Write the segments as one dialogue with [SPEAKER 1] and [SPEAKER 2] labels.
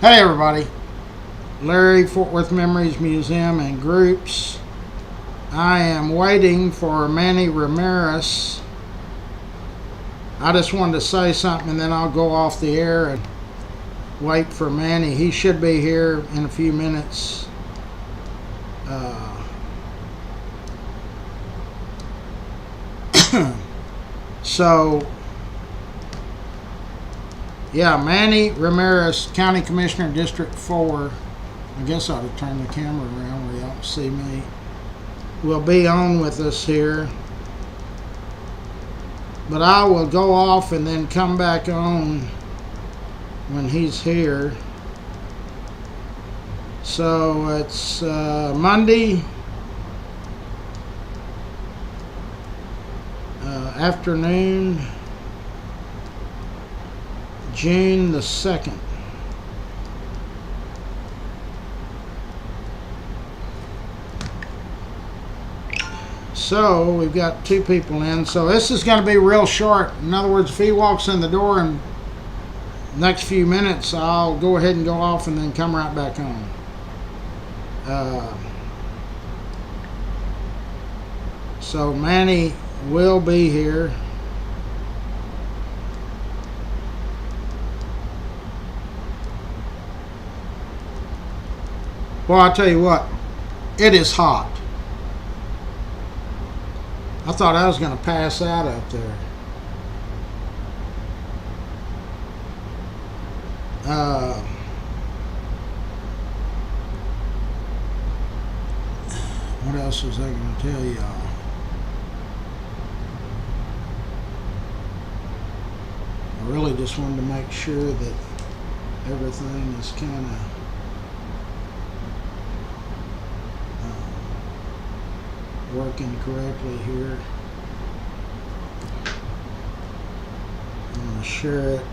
[SPEAKER 1] Hey everybody, Larry, Fort Worth Memories Museum and Groups. I am waiting for Manny Ramirez. I just wanted to say something and then I'll go off the air and wait for Manny. He should be here in a few minutes. So, yeah, Manny Ramirez, County Commissioner, District 4. I guess I ought to turn the camera around where y'all can see me. Will be on with us here. But I will go off and then come back on when he's here. So it's Monday afternoon, June the 2nd. So we've got two people in. So this is going to be real short. In other words, if he walks in the door in the next few minutes, I'll go ahead and go off and then come right back on. So Manny will be here. Well, I'll tell you what, it is hot. I thought I was going to pass out up there. What else was I going to tell y'all? I really just wanted to make sure that everything is kind of working correctly here. I'm going to share it.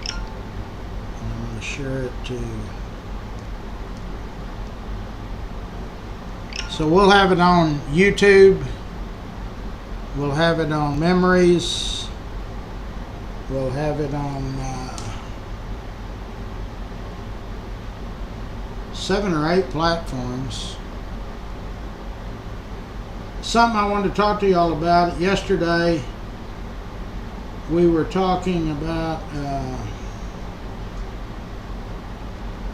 [SPEAKER 1] And I'm going to share it to. So we'll have it on YouTube. We'll have it on Memories. We'll have it on 7 or 8 platforms. Something I wanted to talk to y'all about. Yesterday we were talking about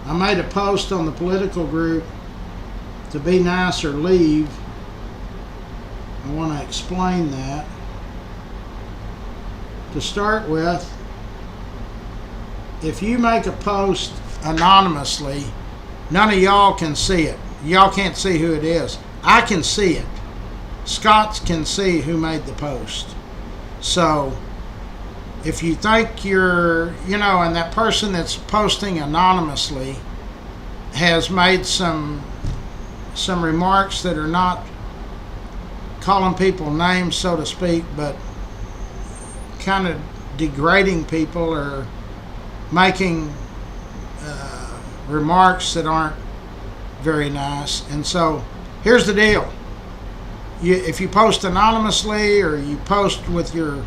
[SPEAKER 1] I made a post on the political group to be nice or leave. I want to explain that. To start with, if you make a post anonymously, none of y'all can see it. Y'all can't see who it is. I can see it. Scott can see who made the post. So if you think you're, and that person that's posting anonymously has made some remarks that are not calling people names, so to speak, but kind of degrading people or making remarks that aren't very nice. And so here's the deal. If you post anonymously or you post with who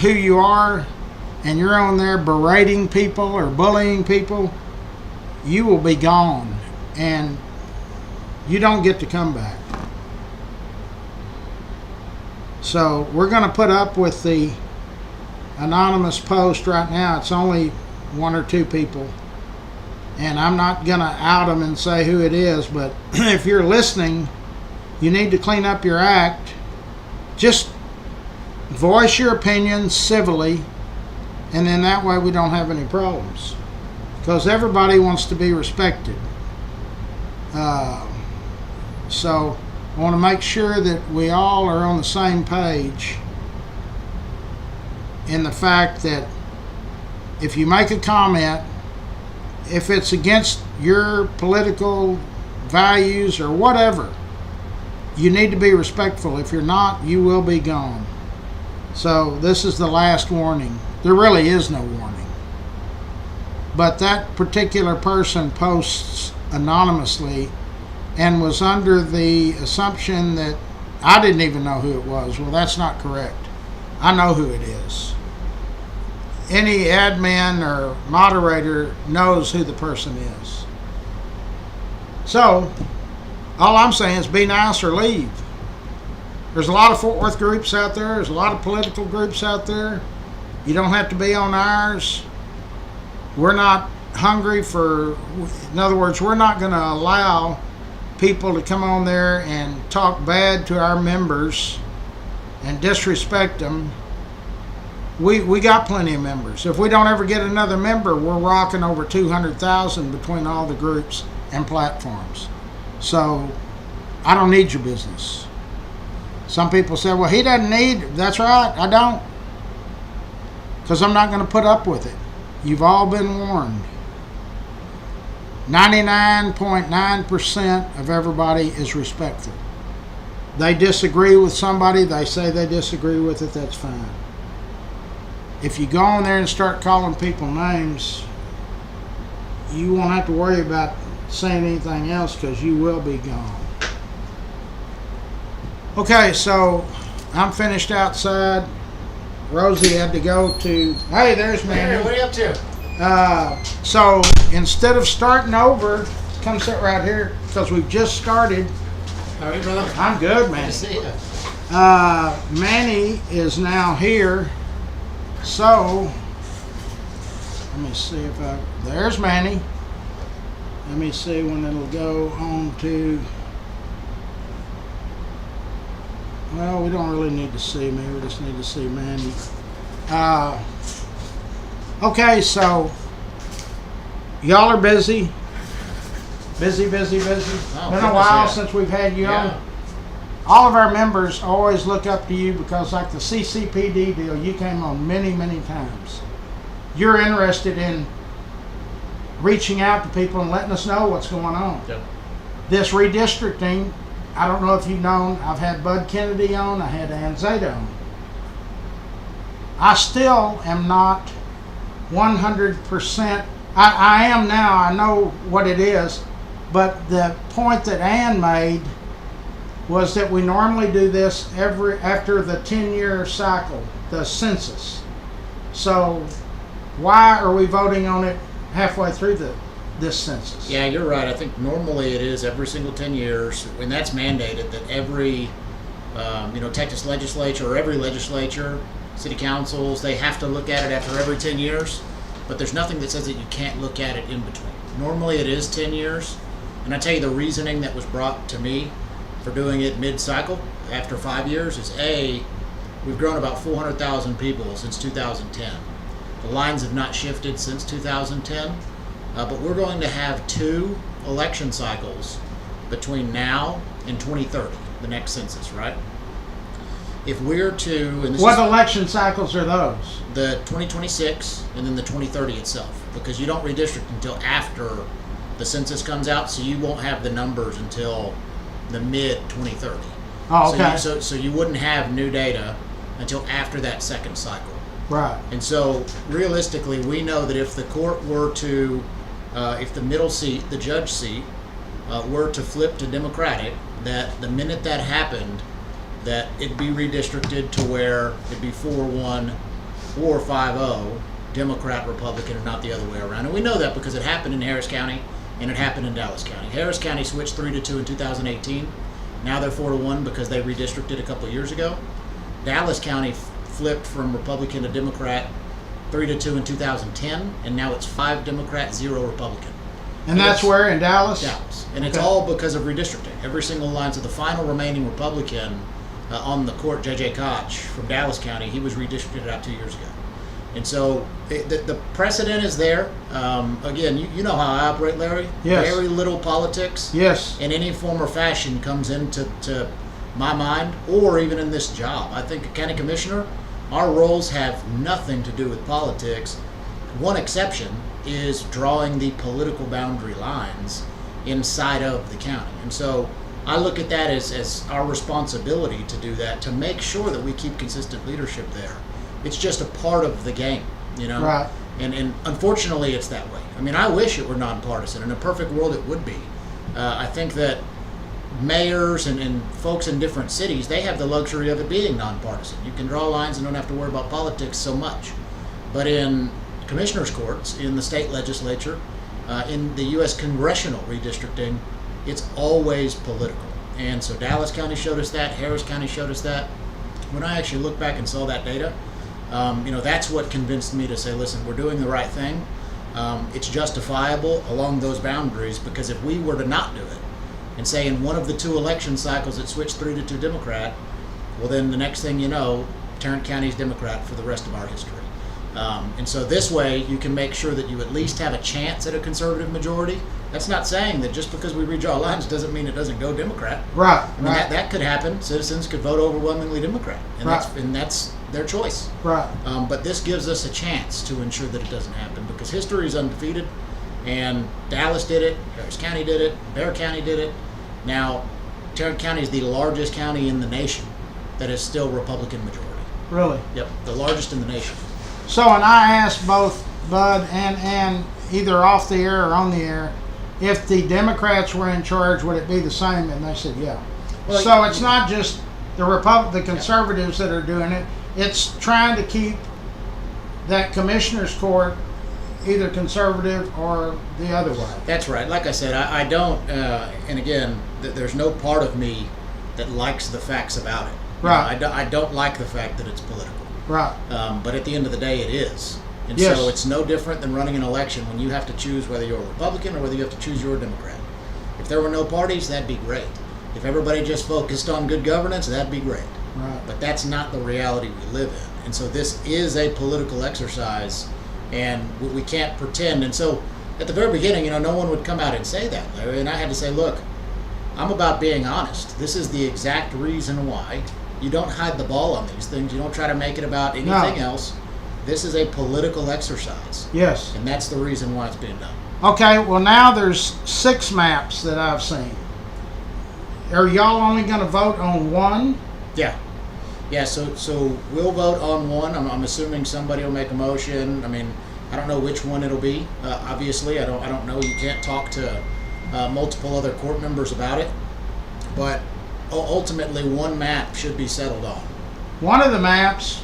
[SPEAKER 1] you are and you're on there berating people or bullying people, you will be gone and you don't get to come back. So we're going to put up with the anonymous post right now. It's only 1 or 2 people, and I'm not going to out them and say who it is, but if you're listening, you need to clean up your act. Just voice your opinion civilly, and then that way we don't have any problems, because everybody wants to be respected. So I want to make sure that we all are on the same page in the fact that if you make a comment, if it's against your political values or whatever, you need to be respectful. If you're not, you will be gone. So this is the last warning. There really is no warning. But that particular person posts anonymously and was under the assumption that I didn't even know who it was. Well, that's not correct. I know who it is. any admin or moderator knows who the person is. So, all I'm saying is be nice or leave. There's a lot of Fort Worth groups out there. There's a lot of political groups out there. You don't have to be on ours. We're not hungry for, in other words, we're not going to allow people to come on there and talk bad to our members and disrespect them. We got plenty of members. If we don't ever get another member, we're rocking over 200,000 between all the groups and platforms. So I don't need your business. Some people say, well, he doesn't need, that's right, I don't. Because I'm not going to put up with it. You've all been warned. 99.9% of everybody is respectful. They disagree with somebody, they say they disagree with it, that's fine. If you go on there and start calling people names, you won't have to worry about saying anything else because you will be gone. Okay, so I'm finished outside. Rosie had to go to, hey, there's Manny.
[SPEAKER 2] Hey, what are you up to?
[SPEAKER 1] So instead of starting over, come sit right here because we've just started.
[SPEAKER 2] How are you, brother?
[SPEAKER 1] I'm good, man.
[SPEAKER 2] Good to see you.
[SPEAKER 1] Manny is now here. So let me see if there's Manny. Let me see when it'll go on to. Well, we don't really need to see me. We just need to see Mandy. Okay, so y'all are busy. Busy.
[SPEAKER 2] Oh,
[SPEAKER 1] Been a
[SPEAKER 2] goodness,
[SPEAKER 1] while
[SPEAKER 2] yeah.
[SPEAKER 1] since we've had you
[SPEAKER 2] Yeah.
[SPEAKER 1] on. All of our members always look up to you because, like the CCPD deal, you came on many times. You're interested in reaching out to people and letting us know what's going on.
[SPEAKER 2] Yep.
[SPEAKER 1] This redistricting, I don't know if you've known, I've had Bud Kennedy on, I had Ann Zeta on. I still am not 100%, I am now, I know what it is, but the point that Ann made was that we normally do this after the 10-year cycle, the census. So why are we voting on it halfway through this census?
[SPEAKER 2] Yeah, you're right. I think normally it is every single 10 years, and that's mandated that every, Texas legislature or every legislature, city councils, they have to look at it after every 10 years. But there's nothing that says that you can't look at it in between. Normally it is 10 years. And I tell you the reasoning that was brought to me for doing it mid-cycle after 5 years is we've grown about 400,000 people since 2010. The lines have not shifted since 2010. But we're going to have 2 election cycles between now and 2030, the next census, right? If we're to... And this
[SPEAKER 1] What
[SPEAKER 2] is
[SPEAKER 1] election cycles are those?
[SPEAKER 2] the 2026 and then the 2030 itself, because you don't redistrict until after the census comes out, so you won't have the numbers until the mid-2030.
[SPEAKER 1] Oh, okay.
[SPEAKER 2] So you wouldn't have new data until after that second cycle.
[SPEAKER 1] Right.
[SPEAKER 2] And so realistically, we know that if the court were to, if the middle seat, the judge seat, were to flip to Democratic, that the minute that happened, that it'd be redistricted to where it'd be 4-1 or 5-0, Democrat, Republican, and not the other way around. And we know that because it happened in Harris County and it happened in Dallas County. Harris County switched 3-2 in 2018. Now they're 4-1 because they redistricted a couple of years ago. Dallas County flipped from Republican to Democrat 3-2 in 2010, and now it's 5 Democrat, 0 Republican.
[SPEAKER 1] And that's where, in Dallas?
[SPEAKER 2] Dallas. And it's
[SPEAKER 1] Okay.
[SPEAKER 2] all because of redistricting. Every single line. So the final remaining Republican on the court, J.J. Koch from Dallas County, he was redistricted out 2 years ago. And so the precedent is there. Again, you know how I operate, Larry.
[SPEAKER 1] Yes.
[SPEAKER 2] Very little politics
[SPEAKER 1] Yes.
[SPEAKER 2] in any form or fashion comes into my mind, or even in this job. I think a county commissioner, our roles have nothing to do with politics. One exception is drawing the political boundary lines inside of the county. And so I look at that as our responsibility to do that, to make sure that we keep consistent leadership there. It's just a part of the game, you know?
[SPEAKER 1] Right.
[SPEAKER 2] And unfortunately, it's that way. I mean, I wish it were nonpartisan. In a perfect world, it would be. I think that mayors and folks in different cities, they have the luxury of it being nonpartisan. You can draw lines and don't have to worry about politics so much. But in commissioners' courts, in the state legislature, in the U.S. congressional redistricting, it's always political. And so Dallas County showed us that, Harris County showed us that. When I actually looked back and saw that data, that's what convinced me to say, listen, we're doing the right thing. It's justifiable along those boundaries, because if we were to not do it, and say in one of the 2 election cycles it switched 3-2 Democrat, well then the next thing you know, Tarrant County's Democrat for the rest of our history. And so this way you can make sure that you at least have a chance at a conservative majority. That's not saying that just because we redraw lines doesn't mean it doesn't go Democrat.
[SPEAKER 1] Right.
[SPEAKER 2] I mean, that could happen. Citizens could vote overwhelmingly Democrat, and that's their choice.
[SPEAKER 1] Right.
[SPEAKER 2] But this gives us a chance to ensure that it doesn't happen, because history is undefeated, and Dallas did it, Harris County did it, Bexar County did it. Now, Tarrant County is the largest county in the nation that is still Republican majority.
[SPEAKER 1] Really?
[SPEAKER 2] Yep, the largest in the nation.
[SPEAKER 1] So, and I asked both Bud and Ann, either off the air or on the air, if the Democrats were in charge, would it be the same? And they said, yeah.
[SPEAKER 2] Well,
[SPEAKER 1] so it's not just the conservatives that are doing it. It's trying to keep that commissioner's court either conservative or the other way.
[SPEAKER 2] That's right. Like I said, I don't, and again, there's no part of me that likes the facts about it.
[SPEAKER 1] Right.
[SPEAKER 2] I don't like the fact that it's political.
[SPEAKER 1] Right.
[SPEAKER 2] But at the end of the day, it is. And
[SPEAKER 1] Yes.
[SPEAKER 2] so it's no different than running an election when you have to choose whether you're a Republican or whether you have to choose you're a Democrat. If there were no parties, that'd be great. If everybody just focused on good governance, that'd be great.
[SPEAKER 1] Right.
[SPEAKER 2] But that's not the reality we live in. And so this is a political exercise, and we can't pretend. And so at the very beginning, no one would come out and say that, Larry. And I had to say, look, I'm about being honest. This is the exact reason why. You don't hide the ball on these things. You don't try to make it about anything else. This is a political exercise.
[SPEAKER 1] Yes.
[SPEAKER 2] And that's the reason why it's being done.
[SPEAKER 1] Okay, well now there's 6 maps that I've seen. Are y'all only going to vote on one?
[SPEAKER 2] Yeah. Yeah, so we'll vote on one. I'm assuming somebody will make a motion. I mean, I don't know which one it'll be. Obviously, I don't know. You can't talk to multiple other court members about it. But ultimately, one map should be settled on.
[SPEAKER 1] One of the maps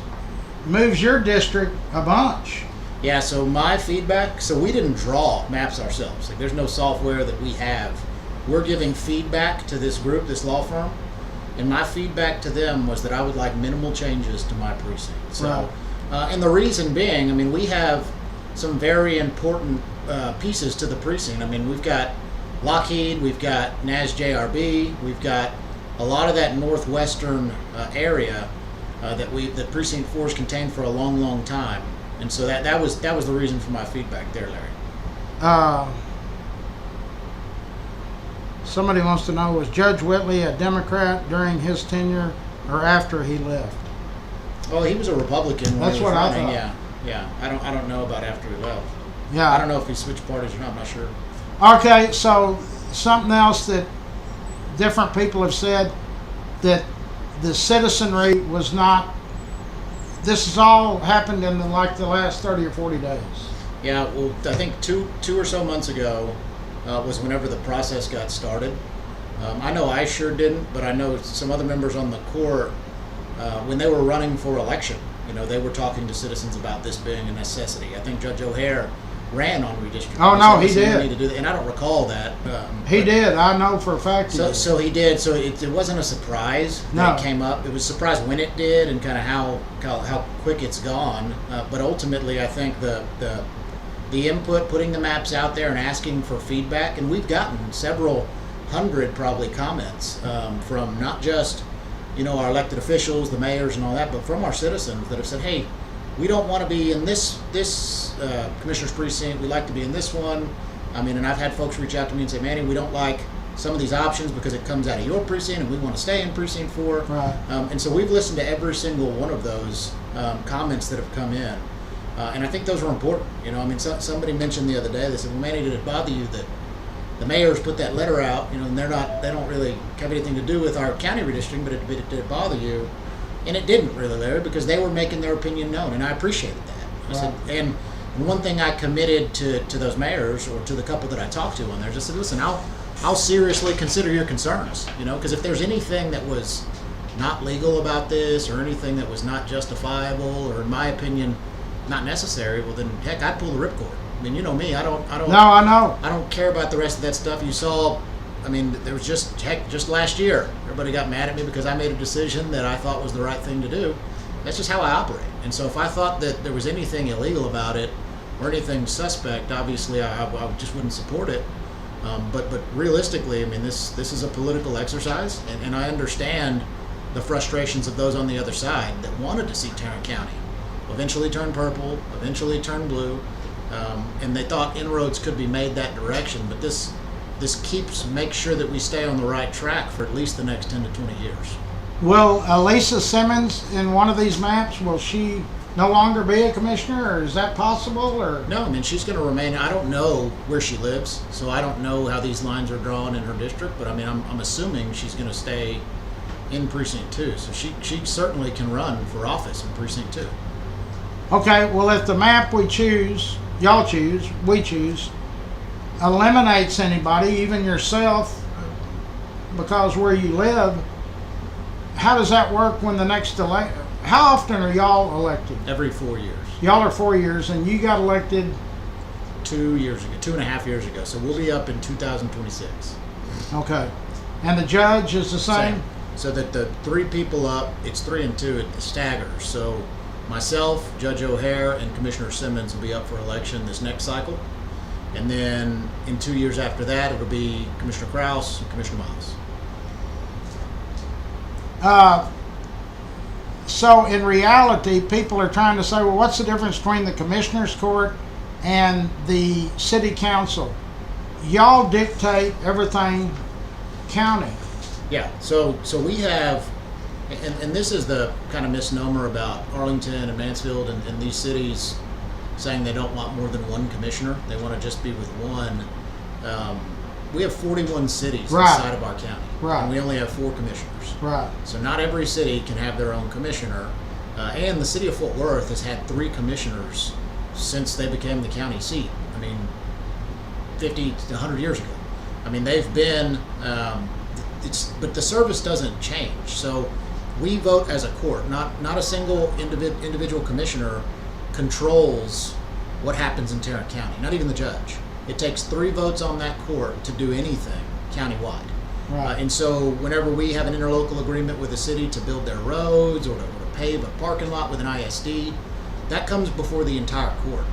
[SPEAKER 1] moves your district a bunch.
[SPEAKER 2] Yeah, so my feedback, so we didn't draw maps ourselves. Like, there's no software that we have. We're giving feedback to this group, this law firm, and my feedback to them was that I would like minimal changes to my precinct. So, and the reason being, I mean, we have some very important pieces to the precinct. I mean, we've got Lockheed, we've got NASJRB, we've got a lot of that northwestern area that Precinct 4 has contained for a long, long time. And so that was the reason for my feedback there, Larry.
[SPEAKER 1] Somebody wants to know, was Judge Whitley a Democrat during his tenure or after he left?
[SPEAKER 2] Oh, he was a Republican when
[SPEAKER 1] That's
[SPEAKER 2] he was
[SPEAKER 1] what I
[SPEAKER 2] running.
[SPEAKER 1] thought.
[SPEAKER 2] Yeah. I don't know about after he left.
[SPEAKER 1] Yeah.
[SPEAKER 2] I don't know if he switched parties or not. I'm not sure.
[SPEAKER 1] Okay, so something else that different people have said, that the citizenry was not, this has all happened in the last 30 or 40 days.
[SPEAKER 2] Yeah, well, I think two or so months ago was whenever the process got started. I know I sure didn't, but I know some other members on the court, when they were running for election, they were talking to citizens about this being a necessity. I think Judge O'Hare ran on redistricting.
[SPEAKER 1] Oh, no, he
[SPEAKER 2] said,
[SPEAKER 1] did.
[SPEAKER 2] "We need to do that." And I don't recall that.
[SPEAKER 1] He did. I know for a fact he did.
[SPEAKER 2] So he did. So it wasn't a surprise that it came up. It was a surprise when it did and kind of how quick it's gone. But ultimately, I think the input, putting the maps out there and asking for feedback, and we've gotten several hundred probably comments from not just our elected officials, the mayors and all that, but from our citizens that have said, hey, we don't want to be in this commissioner's precinct. We like to be in this one. I mean, and I've had folks reach out to me and say, Manny, we don't like some of these options because it comes out of your precinct and we want to stay in precinct 4.
[SPEAKER 1] Right.
[SPEAKER 2] And so we've listened to every single one of those comments that have come in. And I think those are important. I mean, somebody mentioned the other day, they said, well, Manny, did it bother you that the mayors put that letter out, and they don't really have anything to do with our county redistricting, but did it bother you? And it didn't really, Larry, because they were making their opinion known, and I appreciated that. I said, and one thing I committed to those mayors, or to the couple that I talked to on there, just said, listen, I'll seriously consider your concerns, because if there's anything that was not legal about this, or anything that was not justifiable, or in my opinion, not necessary, well then heck, I'd pull the ripcord. I mean, you know me, I don't
[SPEAKER 1] No, I know.
[SPEAKER 2] I don't care about the rest of that stuff. You saw, I mean, there was just last year, everybody got mad at me because I made a decision that I thought was the right thing to do. That's just how I operate. And so if I thought that there was anything illegal about it or anything suspect, obviously I just wouldn't support it. But realistically, I mean, this is a political exercise, and I understand the frustrations of those on the other side that wanted to see Tarrant County eventually turn purple, eventually turn blue, and they thought inroads could be made that direction. But this makes sure that we stay on the right track for at least the next 10 to 20 years.
[SPEAKER 1] Will Lisa Simmons in one of these maps, will she no longer be a commissioner, or is that possible? Or
[SPEAKER 2] No, I mean, she's going to remain. I don't know where she lives, so I don't know how these lines are drawn in her district, but I mean, I'm assuming she's going to stay in Precinct 2. So she certainly can run for office in Precinct 2.
[SPEAKER 1] Okay, well, if the map we choose, y'all choose, we choose, eliminates anybody, even yourself, because where you live, how does that work when the next election? How often are y'all elected?
[SPEAKER 2] Every 4 years.
[SPEAKER 1] Y'all are 4 years, and you got elected
[SPEAKER 2] 2 years ago, 2.5 years ago. So we'll be up in 2026.
[SPEAKER 1] Okay. And the judge is the same?
[SPEAKER 2] So that the 3 people up, it's 3 and 2, it staggers. So myself, Judge O'Hare, and Commissioner Simmons will be up for election this next cycle. And then in 2 years after that, it'll be Commissioner Kraus and Commissioner Miles.
[SPEAKER 1] So in reality, people are trying to say, well, what's the difference between the commissioner's court and the city council? Y'all dictate everything county.
[SPEAKER 2] Yeah, so we have, and this is the kind of misnomer about Arlington and Mansfield and these cities saying they don't want more than one commissioner. They want to just be with one. We have 41 cities
[SPEAKER 1] Right.
[SPEAKER 2] inside of our county,
[SPEAKER 1] Right.
[SPEAKER 2] and we only have 4 commissioners.
[SPEAKER 1] Right.
[SPEAKER 2] So not every city can have their own commissioner. And the city of Fort Worth has had 3 commissioners since they became the county seat. I mean, 50 to 100 years ago. I mean, they've been, but the service doesn't change. So we vote as a court, not a single individual commissioner controls what happens in Tarrant County, not even the judge. It takes 3 votes on that court to do anything countywide.
[SPEAKER 1] Right.
[SPEAKER 2] And so whenever we have an interlocal agreement with a city to build their roads or to pave a parking lot with an ISD, that comes before the entire court.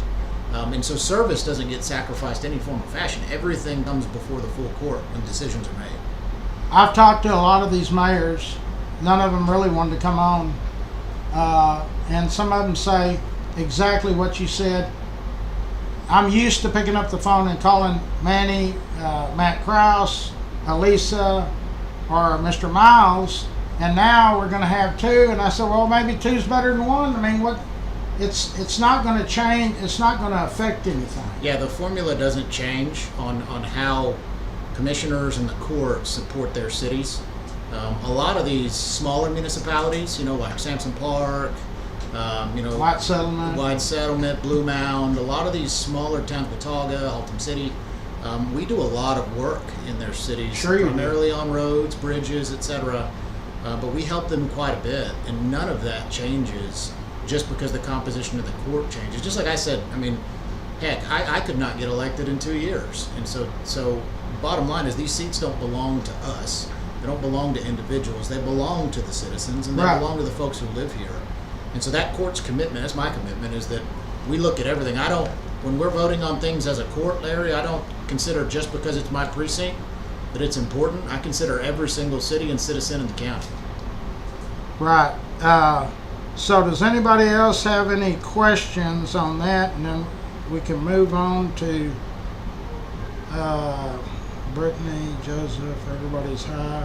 [SPEAKER 2] And so service doesn't get sacrificed in any form or fashion. Everything comes before the full court when decisions are made.
[SPEAKER 1] I've talked to a lot of these mayors. None of them really wanted to come on. And some of them say exactly what you said. I'm used to picking up the phone and calling Manny, Matt Kraus, Elisa, or Mr. Miles, and now we're going to have 2. And I said, well, maybe 2's better than 1. I mean, what? It's not going to change. It's not going to affect anything.
[SPEAKER 2] Yeah, the formula doesn't change on how commissioners and the court support their cities. A lot of these smaller municipalities, like Sampson Park,
[SPEAKER 1] White Settlement,
[SPEAKER 2] Blue Mound, a lot of these smaller towns, Watauga, Altum City, we do a lot of work in their cities,
[SPEAKER 1] Sure you do.
[SPEAKER 2] primarily on roads, bridges, etc. But we help them quite a bit, and none of that changes just because the composition of the court changes. Just like I said, I mean, heck, I could not get elected in 2 years, and so bottom line is these seats don't belong to us. They don't belong to individuals. They belong to the citizens, and they
[SPEAKER 1] Right.
[SPEAKER 2] belong to the folks who live here. And so that court's commitment, that's my commitment, is that we look at everything. When we're voting on things as a court, Larry, I don't consider just because it's my precinct that it's important. I consider every single city and citizen in the county.
[SPEAKER 1] Right. So does anybody else have any questions on that? And then we can move on to Brittany, Joseph, everybody's high.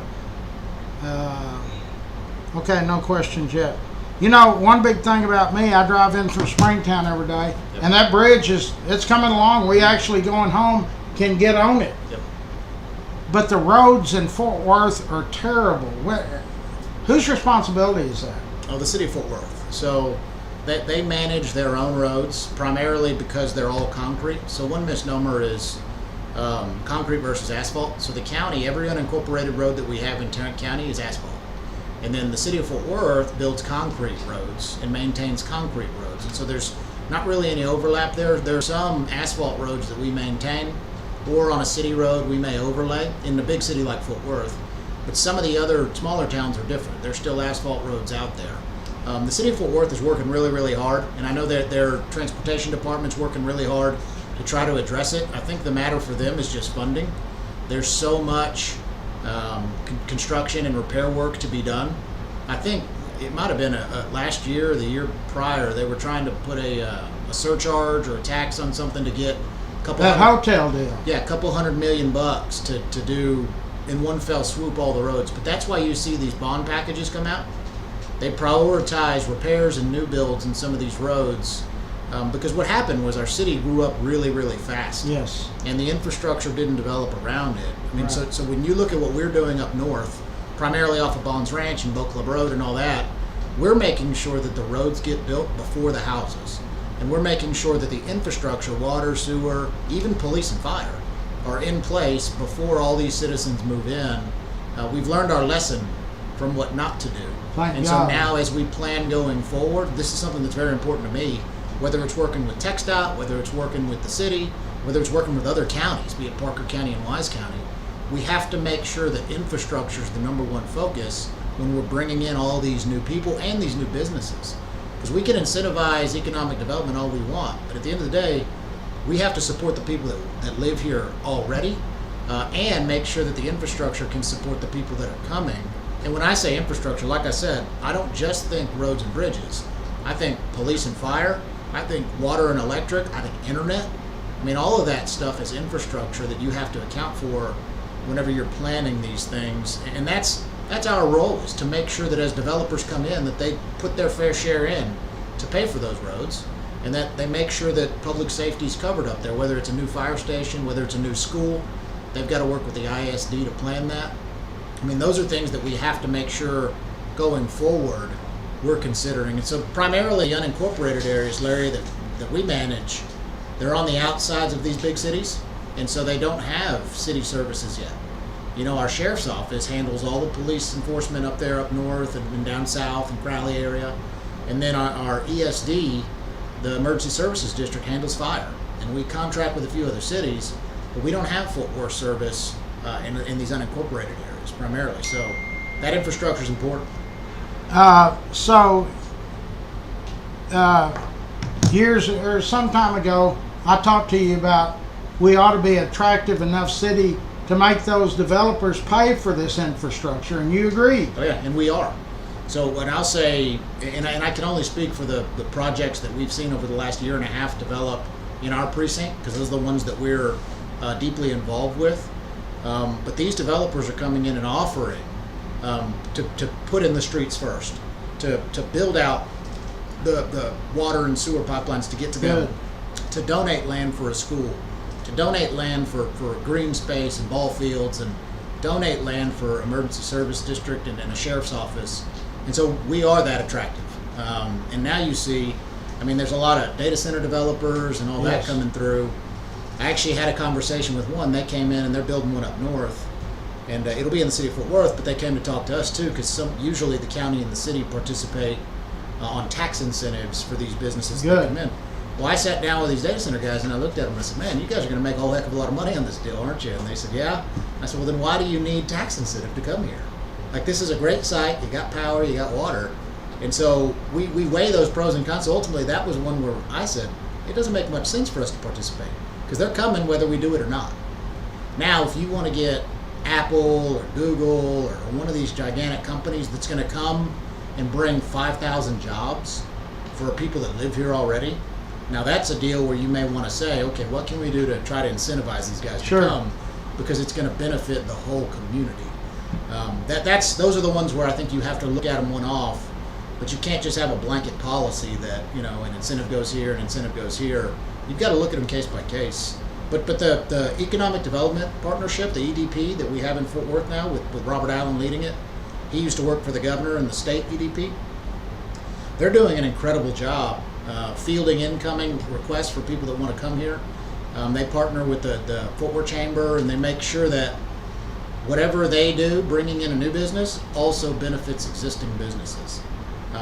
[SPEAKER 1] Okay, no questions yet. One big thing about me, I drive in from Springtown every day,
[SPEAKER 2] Yep.
[SPEAKER 1] and that bridge it's coming along. We actually going home can get on it.
[SPEAKER 2] Yep.
[SPEAKER 1] But the roads in Fort Worth are terrible. Whose responsibility is that?
[SPEAKER 2] Oh, the city of Fort Worth. So they manage their own roads primarily because they're all concrete. So one misnomer is concrete versus asphalt. So the county, every unincorporated road that we have in Tarrant County is asphalt. And then the city of Fort Worth builds concrete roads and maintains concrete roads. And so there's not really any overlap there. There are some asphalt roads that we maintain, or on a city road we may overlay in a big city like Fort Worth. But some of the other smaller towns are different. There's still asphalt roads out there. The city of Fort Worth is working really, really hard, and I know that their transportation department's working really hard to try to address it. I think the matter for them is just funding. There's so much construction and repair work to be done. I think it might have been last year or the year prior, they were trying to put a surcharge or a tax on something to get a couple
[SPEAKER 1] That
[SPEAKER 2] hundred,
[SPEAKER 1] hotel deal.
[SPEAKER 2] yeah, a couple $100 million to do in one fell swoop all the roads. But that's why you see these bond packages come out. They prioritize repairs and new builds in some of these roads because what happened was our city grew up really, really fast.
[SPEAKER 1] Yes.
[SPEAKER 2] And the infrastructure didn't develop around it. I mean,
[SPEAKER 1] Right.
[SPEAKER 2] so when you look at what we're doing up north, primarily off of Bonds Ranch and Boat Club Road and all that, we're making sure that the roads get built before the houses. And we're making sure that the infrastructure, water, sewer, even police and fire, are in place before all these citizens move in. We've learned our lesson from what not to do.
[SPEAKER 1] Thank
[SPEAKER 2] And
[SPEAKER 1] God.
[SPEAKER 2] so now as we plan going forward, this is something that's very important to me, whether it's working with TxDOT, whether it's working with the city, whether it's working with other counties, be it Parker County and Wise County, we have to make sure that infrastructure is the number one focus when we're bringing in all these new people and these new businesses. Because we can incentivize economic development all we want, but at the end of the day, we have to support the people that live here already and make sure that the infrastructure can support the people that are coming. And when I say infrastructure, like I said, I don't just think roads and bridges. I think police and fire. I think water and electric. I think internet. I mean, all of that stuff is infrastructure that you have to account for whenever you're planning these things. And that's our role, is to make sure that as developers come in, that they put their fair share in to pay for those roads, and that they make sure that public safety is covered up there, whether it's a new fire station, whether it's a new school. They've got to work with the ISD to plan that. I mean, those are things that we have to make sure going forward we're considering. And so primarily unincorporated areas, Larry, that we manage, they're on the outsides of these big cities, and so they don't have city services yet. You know, our sheriff's office handles all the police enforcement up there up north and down south and Crowley area. And then our ESD, the Emergency Services District, handles fire. And we contract with a few other cities, but we don't have Fort Worth service in these unincorporated areas primarily. So that infrastructure is important.
[SPEAKER 1] Years or some time ago, I talked to you about we ought to be attractive enough city to make those developers pay for this infrastructure, and you agreed.
[SPEAKER 2] Oh yeah, and we are. So what I'll say, and I can only speak for the projects that we've seen over the last year and a half develop in our precinct, because those are the ones that we're deeply involved with. But these developers are coming in and offering to put in the streets first, to build out the water and sewer pipelines to get to them, to donate land for a school, to donate land for green space and ball fields, and donate land for emergency service district and a sheriff's office. And so we are that attractive. And now you see, I mean, there's a lot of data center developers and all that
[SPEAKER 1] Yes.
[SPEAKER 2] coming through. I actually had a conversation with one. They came in and they're building one up north, and it'll be in the city of Fort Worth, but they came to talk to us too, because usually the county and the city participate on tax incentives for these businesses that
[SPEAKER 1] Good.
[SPEAKER 2] come in. Well, I sat down with these data center guys and I looked at them and I said, man, you guys are going to make a whole heck of a lot of money on this deal, aren't you? And they said, yeah. I said, well, then why do you need tax incentive to come here? Like, this is a great site. You got power, you got water. And so we weigh those pros and cons. So ultimately, that was one where I said, it doesn't make much sense for us to participate, because they're coming whether we do it or not. Now, if you want to get Apple or Google or one of these gigantic companies that's going to come and bring 5,000 jobs for people that live here already, now that's a deal where you may want to say, okay, what can we do to try to incentivize these guys
[SPEAKER 1] Sure.
[SPEAKER 2] to come, because it's going to benefit the whole community. Those are the ones where I think you have to look at them one off, but you can't just have a blanket policy that, you know, an incentive goes here, an incentive goes here. You've got to look at them case by case. But the Economic Development Partnership, the EDP that we have in Fort Worth now with Robert Allen leading it, he used to work for the governor and the state EDP. They're doing an incredible job fielding incoming requests for people that want to come here. They partner with the Fort Worth Chamber, and they make sure that whatever they do, bringing in a new business, also benefits existing businesses.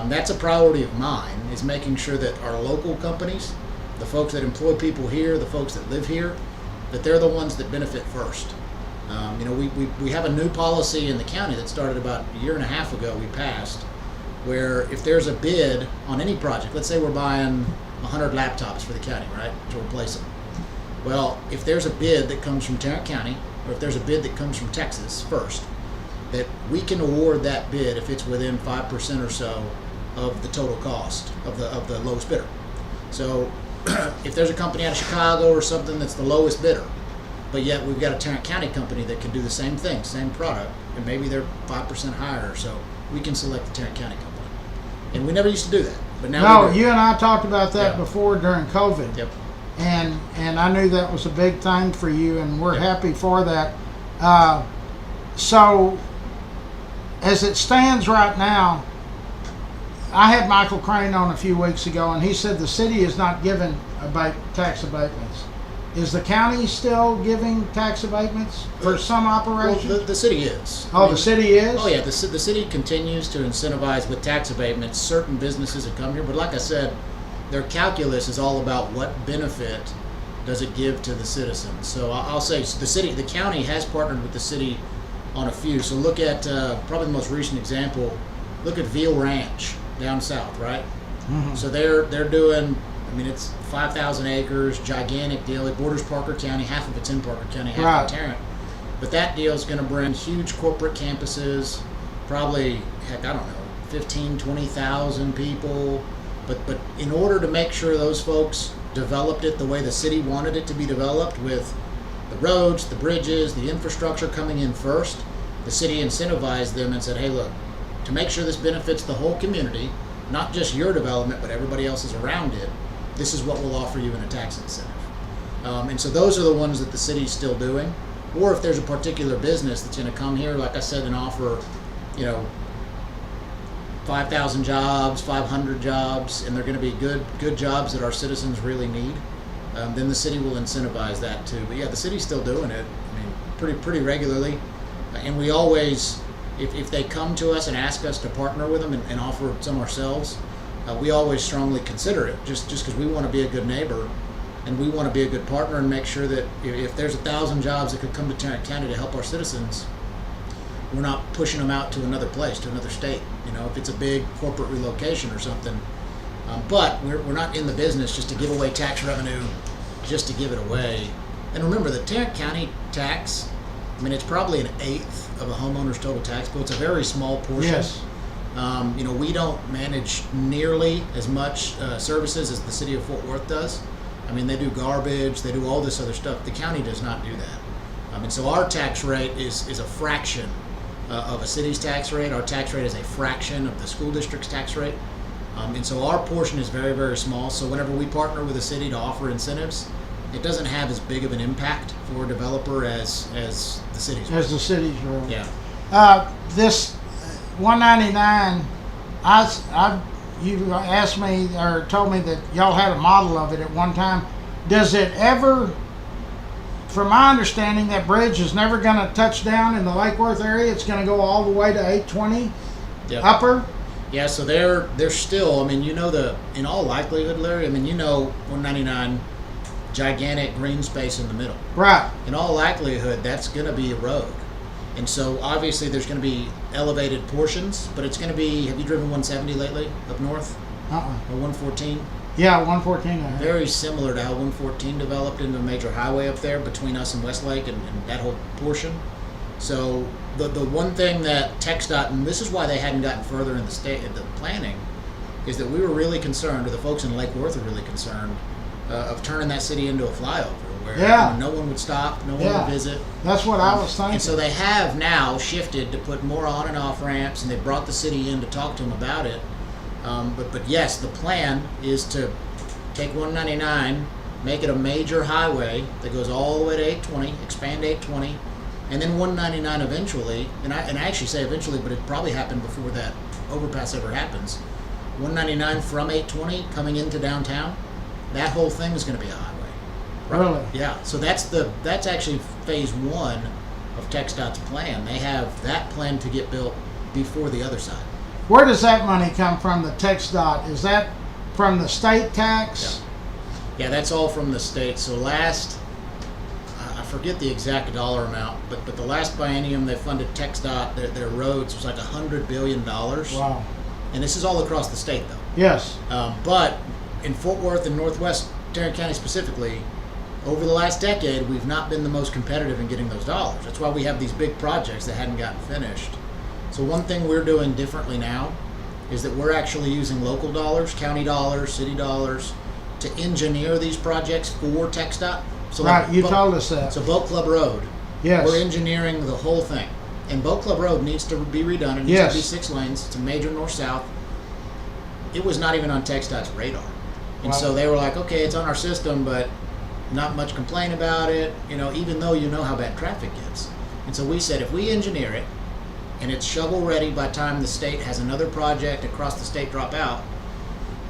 [SPEAKER 2] That's a priority of mine, is making sure that our local companies, the folks that employ people here, the folks that live here, that they're the ones that benefit first. We have a new policy in the county that started about a year and a half ago, we passed, where if there's a bid on any project, let's say we're buying 100 laptops for the county, right, to replace them. Well, if there's a bid that comes from Tarrant County, or if there's a bid that comes from Texas first, that we can award that bid if it's within 5% or so of the total cost of the lowest bidder. So if there's a company out of Chicago or something that's the lowest bidder, but yet we've got a Tarrant County company that can do the same thing, same product, and maybe they're 5% higher or so, we can select the Tarrant County company. And we never used to do that, but now
[SPEAKER 1] No,
[SPEAKER 2] we do.
[SPEAKER 1] you and I talked about that
[SPEAKER 2] Yeah.
[SPEAKER 1] before during COVID.
[SPEAKER 2] Yep.
[SPEAKER 1] And I knew that was a big thing for you, and we're
[SPEAKER 2] Yep.
[SPEAKER 1] happy for that. So, as it stands right now, I had Michael Crane on a few weeks ago, and he said the city is not giving tax abatements. Is the county still giving tax abatements for some
[SPEAKER 2] Well,
[SPEAKER 1] operations?
[SPEAKER 2] the city is.
[SPEAKER 1] Oh, the city is?
[SPEAKER 2] Oh yeah, the city continues to incentivize with tax abatements certain businesses that come here. But like I said, their calculus is all about what benefit does it give to the citizens. So I'll say the county has partnered with the city on a few. So look at probably the most recent example. Look at Veal Ranch down south, right?
[SPEAKER 1] Mhm.
[SPEAKER 2] So they're doing. I mean, it's 5,000 acres, gigantic deal. It borders Parker County. Half of it's in Parker County, half
[SPEAKER 1] Right.
[SPEAKER 2] in Tarrant. But that deal is going to bring huge corporate campuses, probably, heck, I don't know, 15, 20,000 people. But in order to make sure those folks developed it the way the city wanted it to be developed, with the roads, the bridges, the infrastructure coming in first, the city incentivized them and said, hey, look, to make sure this benefits the whole community, not just your development, but everybody else's around it, this is what we'll offer you in a tax incentive. And so those are the ones that the city's still doing. Or if there's a particular business that's going to come here, like I said, and offer, 5,000 jobs, 500 jobs, and they're going to be good jobs that our citizens really need, then the city will incentivize that too. But yeah, the city's still doing it. I mean, pretty regularly, and we always, if they come to us and ask us to partner with them and offer some ourselves, we always strongly consider it, just because we want to be a good neighbor, and we want to be a good partner and make sure that if there's 1,000 jobs that could come to Tarrant County to help our citizens, we're not pushing them out to another place, to another state. If it's a big corporate relocation or something. But we're not in the business just to give away tax revenue, just to give it away. And remember, the Tarrant County tax, I mean, it's probably an eighth of a homeowner's total tax bill. It's a very small portion.
[SPEAKER 1] Yes.
[SPEAKER 2] We don't manage nearly as much services as the city of Fort Worth does. I mean, they do garbage, they do all this other stuff. The county does not do that. And so our tax rate is a fraction of a city's tax rate. Our tax rate is a fraction of the school district's tax rate. And so our portion is very, very small. So whenever we partner with a city to offer incentives, it doesn't have as big of an impact for a developer as the city's.
[SPEAKER 1] As the city's role.
[SPEAKER 2] Yeah.
[SPEAKER 1] This 199, you asked me or told me that y'all had a model of it at one time. Does it ever, from my understanding, that bridge is never going to touch down in the Lake Worth area? It's going to go all the way to 820
[SPEAKER 2] Yep.
[SPEAKER 1] upper?
[SPEAKER 2] Yeah, so they're still, I mean, in all likelihood, Larry, I mean, 199, gigantic green space in the middle.
[SPEAKER 1] Right.
[SPEAKER 2] In all likelihood, that's going to be a road. And so obviously there's going to be elevated portions, but it's going to be, have you driven 170 lately up north? Or 114?
[SPEAKER 1] Yeah, 114. I heard.
[SPEAKER 2] Very similar to how 114 developed into a major highway up there between us and Westlake and that whole portion. So the one thing that TxDOT, and this is why they hadn't gotten further in the planning, is that we were really concerned, or the folks in Lake Worth are really concerned, of turning that city into a flyover where
[SPEAKER 1] Yeah.
[SPEAKER 2] no one would stop, no one
[SPEAKER 1] Yeah.
[SPEAKER 2] would visit.
[SPEAKER 1] That's what I was thinking.
[SPEAKER 2] And so they have now shifted to put more on and off ramps, and they brought the city in to talk to them about it. But yes, the plan is to take 199, make it a major highway that goes all the way to 820, expand 820, and then 199 eventually. And I actually say eventually, but it probably happened before that overpass ever happens. 199 from 820 coming into downtown, that whole thing is going to be a highway.
[SPEAKER 1] Really?
[SPEAKER 2] Yeah. So that's actually phase one of TxDOT's plan. They have that plan to get built before the other side.
[SPEAKER 1] Where does that money come from, the TxDOT? Is that from the state tax?
[SPEAKER 2] Yeah, that's all from the state. So I forget the exact dollar amount, but the last biennium they funded TxDOT, their roads was like $100 billion.
[SPEAKER 1] Wow.
[SPEAKER 2] And this is all across the state, though.
[SPEAKER 1] Yes.
[SPEAKER 2] But in Fort Worth and Northwest Tarrant County specifically, over the last decade, we've not been the most competitive in getting those dollars. That's why we have these big projects that hadn't gotten finished. So one thing we're doing differently now is that we're actually using local dollars, county dollars, city dollars, to engineer these projects for TxDOT. So
[SPEAKER 1] Right, you
[SPEAKER 2] Boat-
[SPEAKER 1] told us that.
[SPEAKER 2] So Boat Club Road,
[SPEAKER 1] Yes.
[SPEAKER 2] we're engineering the whole thing. And Boat Club Road needs to be redone. It needs
[SPEAKER 1] Yes.
[SPEAKER 2] to be 6 lanes. It's a major north-south. It was not even on TxDOT's radar. And
[SPEAKER 1] Wow.
[SPEAKER 2] so they were like, okay, it's on our system, but not much complaint about it, even though you know how bad traffic gets. And so we said, if we engineer it, and it's shovel ready by the time the state has another project across the state drop out,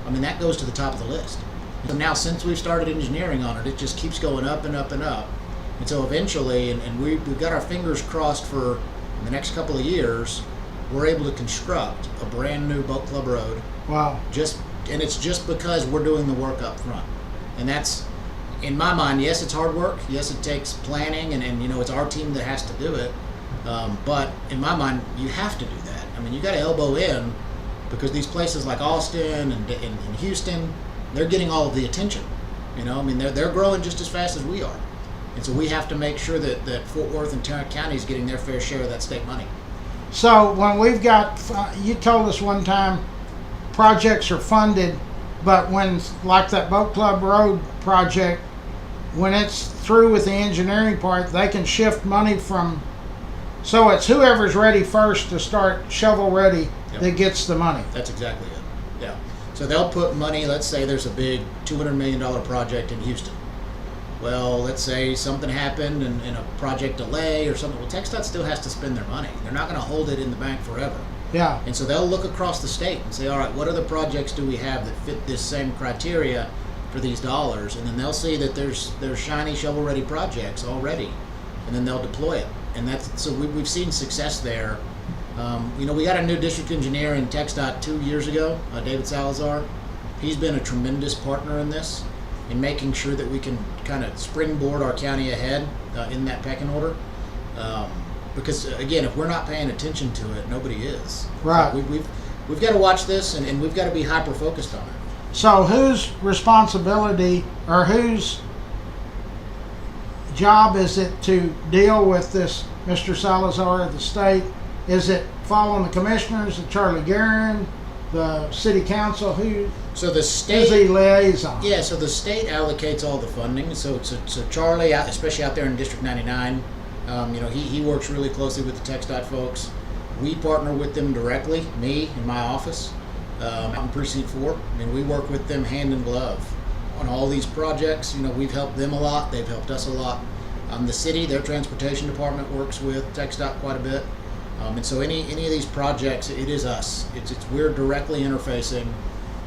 [SPEAKER 2] I mean, that goes to the top of the list. So now, since we've started engineering on it, it just keeps going up and up and up. And so eventually, and we've got our fingers crossed for the next couple of years, we're able to construct a brand new Boat Club Road.
[SPEAKER 1] Wow.
[SPEAKER 2] And it's just because we're doing the work up front. And that's, in my mind, yes, it's hard work. Yes, it takes planning, and it's our team that has to do it. But in my mind, you have to do that. I mean, you got to elbow in, because these places like Austin and Houston, they're getting all of the attention. I mean, they're growing just as fast as we are. And so we have to make sure that Fort Worth and Tarrant County is getting their fair share of that state money.
[SPEAKER 1] So when we've got, you told us one time, projects are funded, but when, like that Boat Club Road project, when it's through with the engineering part, they can shift money from, so it's whoever's ready first to start shovel ready
[SPEAKER 2] Yep.
[SPEAKER 1] that gets the money.
[SPEAKER 2] That's exactly it. Yeah. So they'll put money, let's say there's a big $200 million project in Houston. Well, let's say something happened and a project delay or something. Well, TxDOT still has to spend their money. They're not going to hold it in the bank forever.
[SPEAKER 1] Yeah.
[SPEAKER 2] And so they'll look across the state and say, all right, what other projects do we have that fit this same criteria for these dollars? And then they'll see that there's shiny shovel-ready projects already, and then they'll deploy it. And so we've seen success there. We got a new district engineer in TxDOT 2 years ago, David Salazar. He's been a tremendous partner in this, in making sure that we can kind of springboard our county ahead in that pecking order. Because again, if we're not paying attention to it, nobody is.
[SPEAKER 1] Right.
[SPEAKER 2] So we've got to watch this, and we've got to be hyper focused on it.
[SPEAKER 1] So whose responsibility or whose job is it to deal with this, Mr. Salazar of the state? Is it following the commissioners, the Charlie Guerin, the city council? Who
[SPEAKER 2] So the
[SPEAKER 1] is
[SPEAKER 2] state,
[SPEAKER 1] the liaison?
[SPEAKER 2] yeah. So the state allocates all the funding. So Charlie, especially out there in District 99, he works really closely with the TxDOT folks. We partner with them directly, me in my office, out in Precinct 4. I mean, we work with them hand in glove on all these projects. We've helped them a lot. They've helped us a lot. The city, their transportation department works with TxDOT quite a bit. And so any of these projects, it is us. We're directly interfacing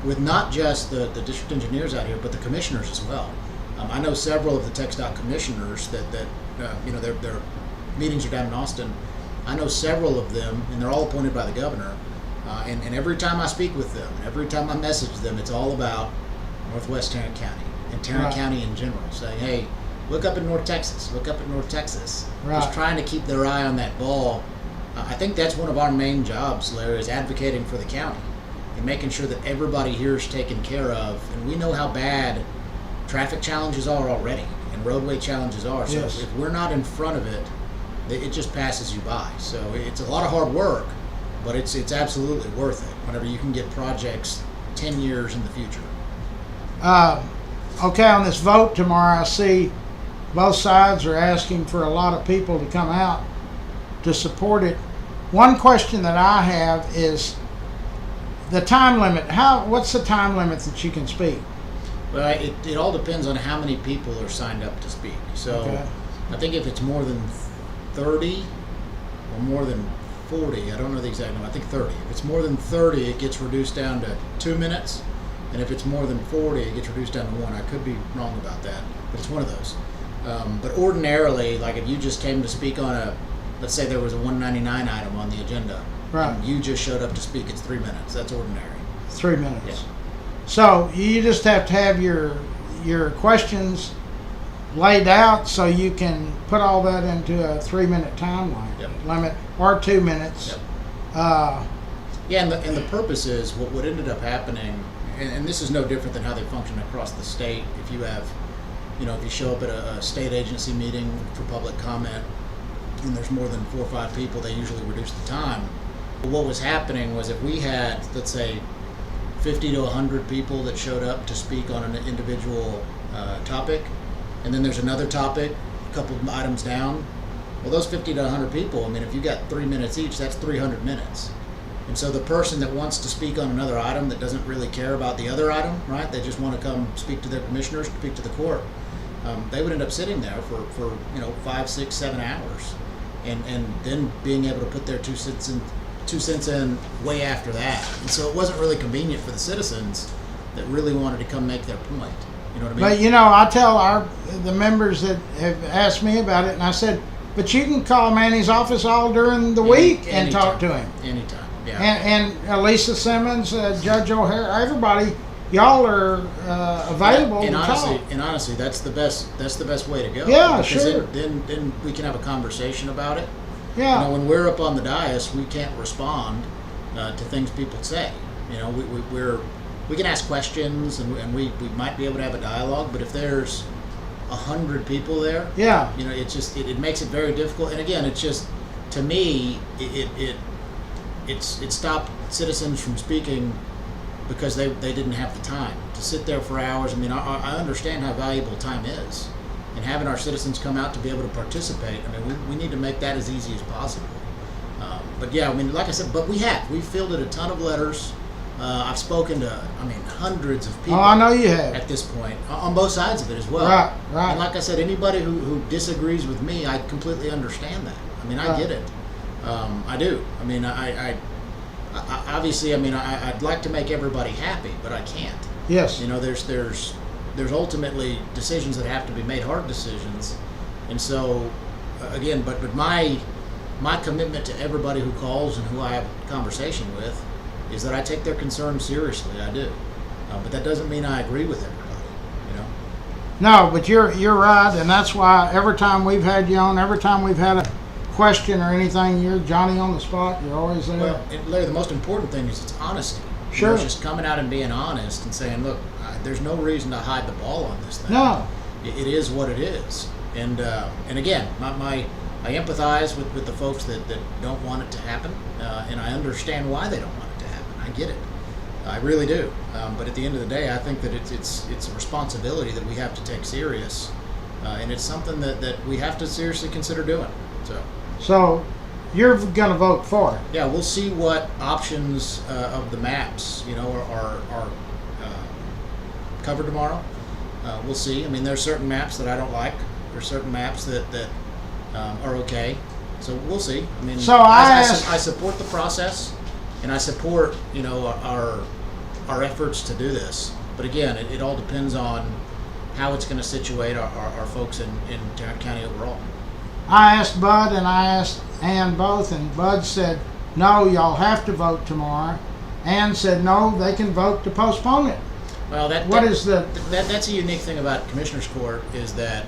[SPEAKER 2] with not just the district engineers out here, but the commissioners as well. I know several of the TxDOT commissioners that their meetings are down in Austin. I know several of them, and they're all appointed by the governor. And every time I speak with them, every time I message them, it's all about Northwest Tarrant County and Tarrant
[SPEAKER 1] Right.
[SPEAKER 2] County in general, saying, hey, look up in North Texas, look up at North Texas.
[SPEAKER 1] Right.
[SPEAKER 2] Just trying to keep their eye on that ball. I think that's one of our main jobs, Larry, is advocating for the county and making sure that everybody here is taken care of. And we know how bad traffic challenges are already and roadway challenges are. So
[SPEAKER 1] Yes.
[SPEAKER 2] if we're not in front of it, it just passes you by. So it's a lot of hard work, but it's absolutely worth it whenever you can get projects 10 years in the future.
[SPEAKER 1] Okay, on this vote tomorrow, I see both sides are asking for a lot of people to come out to support it. One question that I have is the time limit. What's the time limit that you can speak?
[SPEAKER 2] Well, it all depends on how many people are signed up to speak. So
[SPEAKER 1] Okay.
[SPEAKER 2] I think if it's more than 30 or more than 40, I don't know the exact number, I think 30. If it's more than 30, it gets reduced down to 2 minutes. And if it's more than 40, it gets reduced down to 1. I could be wrong about that, but it's one of those. But ordinarily, like if you just came to speak on let's say there was a 199 item on the agenda,
[SPEAKER 1] Right.
[SPEAKER 2] And you just showed up to speak, it's 3 minutes. That's ordinary.
[SPEAKER 1] 3 minutes.
[SPEAKER 2] Yeah.
[SPEAKER 1] So you just have to have your questions laid out so you can put all that into a 3-minute timeline
[SPEAKER 2] Yep.
[SPEAKER 1] limit or 2 minutes.
[SPEAKER 2] Yep.
[SPEAKER 1] Uh,
[SPEAKER 2] Yeah, and the purpose is what ended up happening, and this is no different than how they function across the state. If you have, if you show up at a state agency meeting for public comment, and there's more than 4 or 5 people, they usually reduce the time. But what was happening was if we had, let's say, 50 to 100 people that showed up to speak on an individual topic, and then there's another topic, a couple of items down. Well, those 50 to 100 people, I mean, if you got 3 minutes each, that's 300 minutes. And so the person that wants to speak on another item that doesn't really care about the other item, right? They just want to come speak to their commissioners, speak to the court. They would end up sitting there for 5, 6, 7 hours, and then being able to put their 2 cents in way after that. And so it wasn't really convenient for the citizens that really wanted to come make their point. You know what I mean?
[SPEAKER 1] but I tell the members that have asked me about it, and I said, but you can call Manny's office all during the week and talk to him.
[SPEAKER 2] Anytime. Yeah.
[SPEAKER 1] And Lisa Simmons, Judge O'Hara, everybody, y'all are available
[SPEAKER 2] and
[SPEAKER 1] to
[SPEAKER 2] honestly,
[SPEAKER 1] talk.
[SPEAKER 2] And honestly, that's the best way to go.
[SPEAKER 1] Yeah,
[SPEAKER 2] because
[SPEAKER 1] sure.
[SPEAKER 2] Then we can have a conversation about it.
[SPEAKER 1] Yeah.
[SPEAKER 2] When we're up on the dais, we can't respond to things people say. We can ask questions and we might be able to have a dialogue. But if there's 100 people there,
[SPEAKER 1] Yeah.
[SPEAKER 2] it makes it very difficult. And again, it's just, to me, it stopped citizens from speaking because they didn't have the time to sit there for hours. I mean, I understand how valuable time is, and having our citizens come out to be able to participate. I mean, we need to make that as easy as possible. But yeah, I mean, like I said, but we've fielded a ton of letters. I've spoken to, hundreds of people.
[SPEAKER 1] Oh, I know you have.
[SPEAKER 2] At this point, on both sides of it as well.
[SPEAKER 1] Right.
[SPEAKER 2] And like I said, anybody who disagrees with me, I completely understand that. I mean, I
[SPEAKER 1] Right.
[SPEAKER 2] get it. I do. I mean, I obviously, I'd like to make everybody happy, but I can't.
[SPEAKER 1] Yes.
[SPEAKER 2] There's ultimately decisions that have to be made, hard decisions, and so again, but my commitment to everybody who calls and who I have a conversation with is that I take their concerns seriously. I do, but that doesn't mean I agree with everybody.
[SPEAKER 1] No, but you're right, and that's why every time we've had you on, every time we've had a question or anything, you're Johnny on the spot. You're always there.
[SPEAKER 2] Well, and Larry, the most important thing is it's honesty.
[SPEAKER 1] Sure.
[SPEAKER 2] It's just coming out and being honest and saying, look, there's no reason to hide the ball on this thing.
[SPEAKER 1] No.
[SPEAKER 2] It is what it is. And again, I empathize with the folks that don't want it to happen, and I understand why they don't want it to happen. I get it. I really do. But at the end of the day, I think that it's a responsibility that we have to take serious, and it's something that we have to seriously consider doing.
[SPEAKER 1] So you're going to vote for it.
[SPEAKER 2] Yeah, we'll see what options of the maps, are covered tomorrow. We'll see. I mean, there's certain maps that I don't like. There's certain maps that are okay. So we'll see. I mean,
[SPEAKER 1] So
[SPEAKER 2] I
[SPEAKER 1] I
[SPEAKER 2] support the process, and I support our efforts to do this. But again, it all depends on how it's going to situate our folks in Tarrant County overall.
[SPEAKER 1] I asked Bud and I asked Ann both, and Bud said, no, y'all have to vote tomorrow. Ann said, no, they can vote to postpone it.
[SPEAKER 2] Well,
[SPEAKER 1] that's
[SPEAKER 2] a unique thing about Commissioners Court is that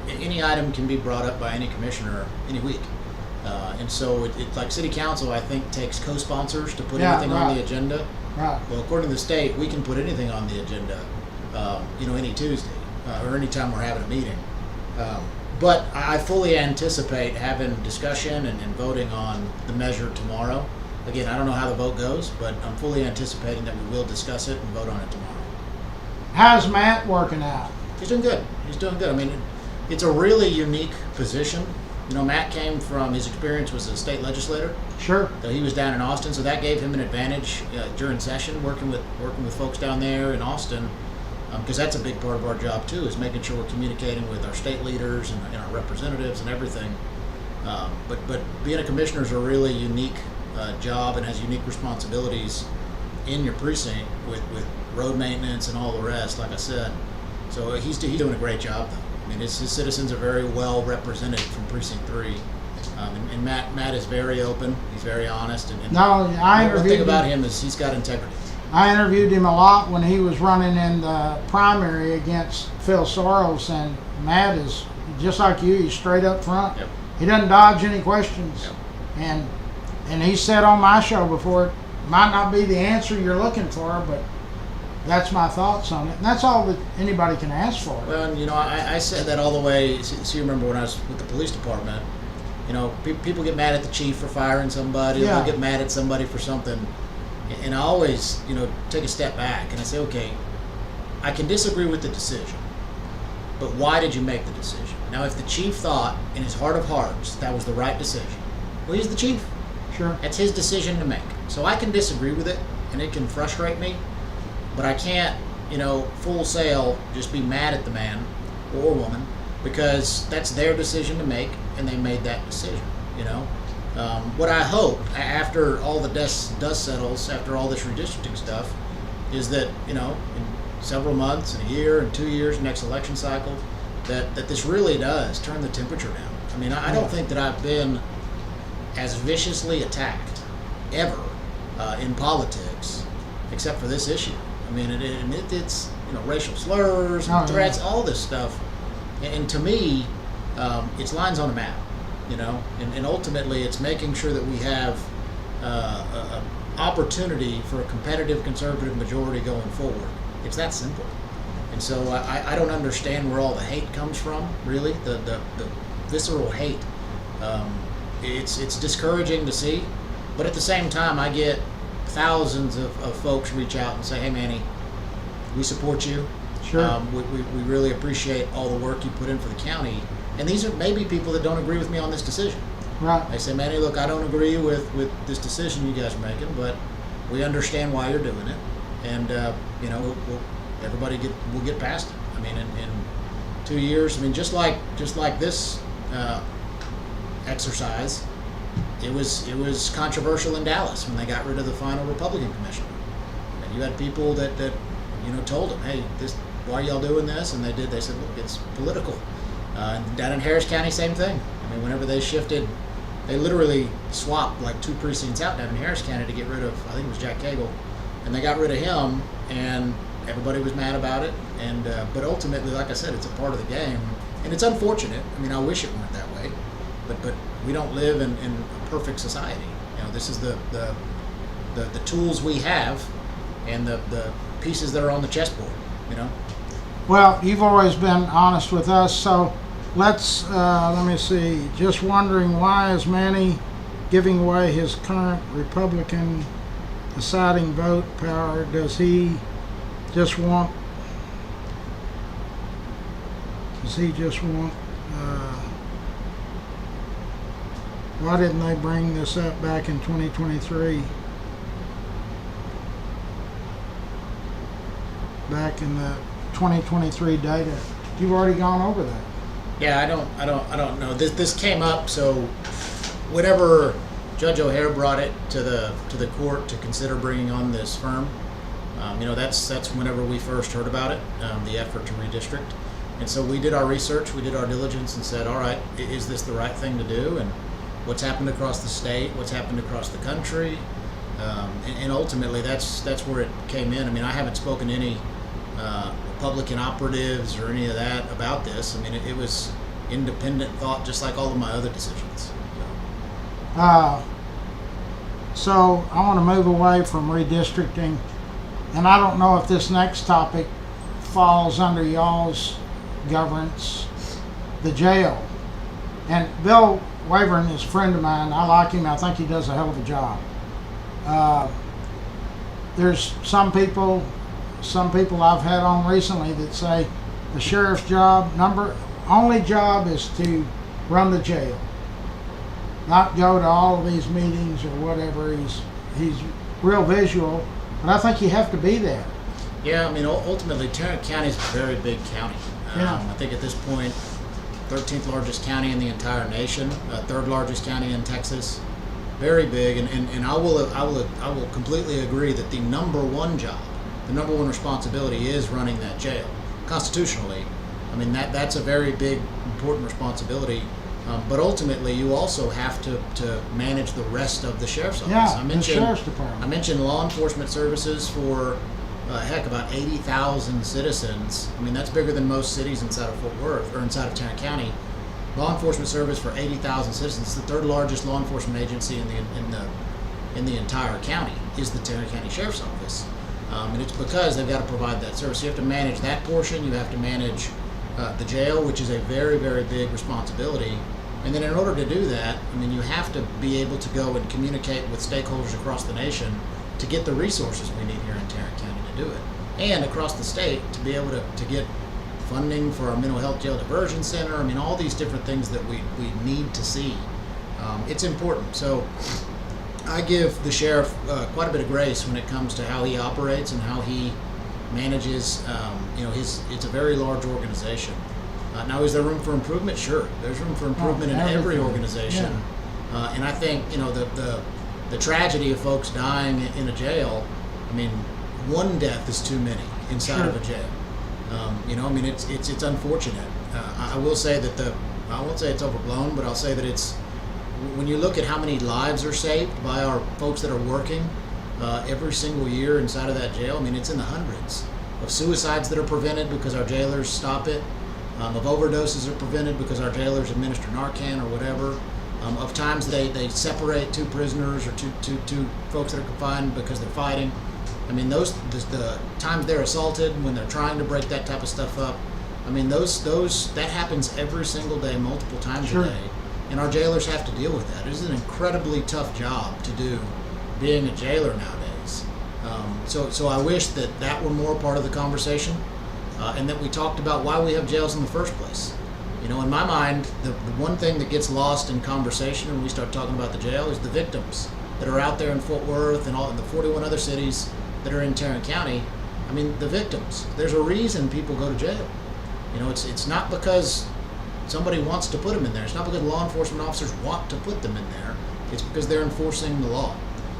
[SPEAKER 2] any item can be brought up by any commissioner any week, and so it's like City Council, I think, takes co-sponsors to put anything on the agenda.
[SPEAKER 1] Right.
[SPEAKER 2] Well, according to the state, we can put anything on the agenda, any Tuesday or any time we're having a meeting. But I fully anticipate having discussion and voting on the measure tomorrow. Again, I don't know how the vote goes, but I'm fully anticipating that we will discuss it and vote on it tomorrow.
[SPEAKER 1] How's Matt working out?
[SPEAKER 2] He's doing good. I mean, it's a really unique position. Matt came from, his experience was a state legislator.
[SPEAKER 1] Sure.
[SPEAKER 2] So he was down in Austin, so that gave him an advantage during session, working with folks down there in Austin, because that's a big part of our job too, is making sure we're communicating with our state leaders and our representatives and everything. But being a commissioner is a really unique job and has unique responsibilities in your precinct with road maintenance and all the rest, like I said. So he's doing a great job though. I mean, his citizens are very well represented from Precinct 3. And Matt is very open. He's very honest. And
[SPEAKER 1] No, I
[SPEAKER 2] one thing
[SPEAKER 1] interviewed
[SPEAKER 2] about
[SPEAKER 1] him.
[SPEAKER 2] him is he's got integrity.
[SPEAKER 1] I interviewed him a lot when he was running in the primary against Phil Soros, and Matt is just like you. He's straight up front.
[SPEAKER 2] Yep.
[SPEAKER 1] He doesn't dodge any questions.
[SPEAKER 2] Yep.
[SPEAKER 1] And he said on my show before, it might not be the answer you're looking for, but that's my thoughts on it. And that's all that anybody can ask for.
[SPEAKER 2] Well, and, I said that all the way. So you remember when I was with the police department, people get mad at the chief for firing somebody.
[SPEAKER 1] Yeah.
[SPEAKER 2] They'll get mad at somebody for something. And I always, take a step back and I say, okay, I can disagree with the decision, but why did you make the decision? Now, if the chief thought in his heart of hearts that was the right decision, well, he's the chief.
[SPEAKER 1] Sure.
[SPEAKER 2] That's his decision to make. So I can disagree with it, and it can frustrate me, but I can't, full sail just be mad at the man or woman because that's their decision to make, and they made that decision. What I hope after all the dust settles, after all this redistricting stuff, is that in several months, in a year, and 2 years, next election cycle, that this really does turn the temperature down. I mean, I don't think that I've been as viciously attacked ever in politics, except for this issue. I mean, it's racial slurs, and threats, all this stuff, and to me, it's lines on a map. And ultimately, it's making sure that we have an opportunity for a competitive conservative majority going forward. It's that simple. And so I don't understand where all the hate comes from. Really, the visceral hate. It's discouraging to see, but at the same time, I get thousands of folks reach out and say, "Hey, Manny, we support you.
[SPEAKER 1] Sure.
[SPEAKER 2] We really appreciate all the work you put in for the county." And these are maybe people that don't agree with me on this decision.
[SPEAKER 1] Right.
[SPEAKER 2] They say, "Manny, look, I don't agree with this decision you guys are making, but we understand why you're doing it, and everybody will get past it." I mean, in 2 years, I mean, just like this exercise, it was controversial in Dallas when they got rid of the final Republican commissioner. And you had people that told them, "Hey, why are y'all doing this?" And they did. They said, "Look, it's political." And down in Harris County, same thing. I mean, whenever they shifted, they literally swapped like 2 precincts out down in Harris County to get rid of, I think it was Jack Cagle, and they got rid of him, and everybody was mad about it. And but ultimately, like I said, it's a part of the game, and it's unfortunate. I mean, I wish it weren't that way, but we don't live in a perfect society. This is the tools we have, and the pieces that are on the chessboard.
[SPEAKER 1] Well, you've always been honest with us, so let's, let me see, just wondering, why is Manny giving away his current Republican deciding vote power? Does he just want, why didn't they bring this up back in 2023? Back in the 2023 data. You've already gone over that.
[SPEAKER 2] Yeah, I don't know. This came up, so whenever Judge O'Hare brought it to the court to consider bringing on this firm, that's whenever we first heard about it, the effort to redistrict. And so we did our research, we did our diligence, and said, all right, is this the right thing to do? And what's happened across the state, what's happened across the country, and ultimately that's where it came in. I mean, I haven't spoken to any Republican operatives or any of that about this. I mean, it was independent thought, just like all of my other decisions.
[SPEAKER 1] So I want to move away from redistricting, and I don't know if this next topic falls under y'all's governance, the jail. And Bill Wavering is a friend of mine. I like him. I think he does a hell of a job. There's some people I've had on recently that say the sheriff's only job is to run the jail, not go to all of these meetings or whatever. He's real visual, but I think you have to be there.
[SPEAKER 2] Yeah, I mean, ultimately, Tarrant County is a very big county.
[SPEAKER 1] Yeah.
[SPEAKER 2] I think at this point, 13th largest county in the entire nation, 3rd largest county in Texas, very big. And I will completely agree that the number one job, the number one responsibility is running that jail constitutionally. I mean, that's a very big, important responsibility But ultimately, you also have to manage the rest of the sheriff's office.
[SPEAKER 1] Yeah, the sheriff's department.
[SPEAKER 2] I mentioned law enforcement services for, about 80,000 citizens. I mean, that's bigger than most cities inside of Fort Worth or inside of Tarrant County. Law enforcement service for 80,000 citizens. It's the third largest law enforcement agency in the entire county is the Tarrant County Sheriff's Office. And it's because they've got to provide that service. You have to manage that portion. You have to manage the jail, which is a very, very big responsibility. And then in order to do that, I mean, you have to be able to go and communicate with stakeholders across the nation to get the resources we need here in Tarrant County to do it. And across the state to be able to get funding for our mental health jail diversion center. I mean, all these different things that we need to see. It's important. So I give the sheriff quite a bit of grace when it comes to how he operates and how he manages. It's a very large organization. Now, is there room for improvement? Sure, there's room for improvement in every organization.
[SPEAKER 1] Yeah.
[SPEAKER 2] And I think the tragedy of folks dying in a jail. I mean, one death is too many inside of a jail. It's unfortunate. I will say that I won't say it's overblown, but I'll say that it's, when you look at how many lives are saved by our folks that are working every single year inside of that jail, I mean, it's in the hundreds of suicides that are prevented because our jailers stop it, of overdoses are prevented because our jailers administer Narcan or whatever, of times they separate two prisoners or two folks that are confined because they're fighting. I mean, the times they're assaulted when they're trying to break that type of stuff up. I mean, that happens every single day, multiple times a day. And our jailers have to deal with that. It is an incredibly tough job to do, being a jailer nowadays. So I wish that were more part of the conversation, and that we talked about why we have jails in the first place. In my mind, the one thing that gets lost in conversation when we start talking about the jail is the victims that are out there in Fort Worth and all in the 41 other cities that are in Tarrant County. I mean, the victims. There's a reason people go to jail. It's not because somebody wants to put them in there. It's not because law enforcement officers want to put them in there. It's because they're enforcing the law.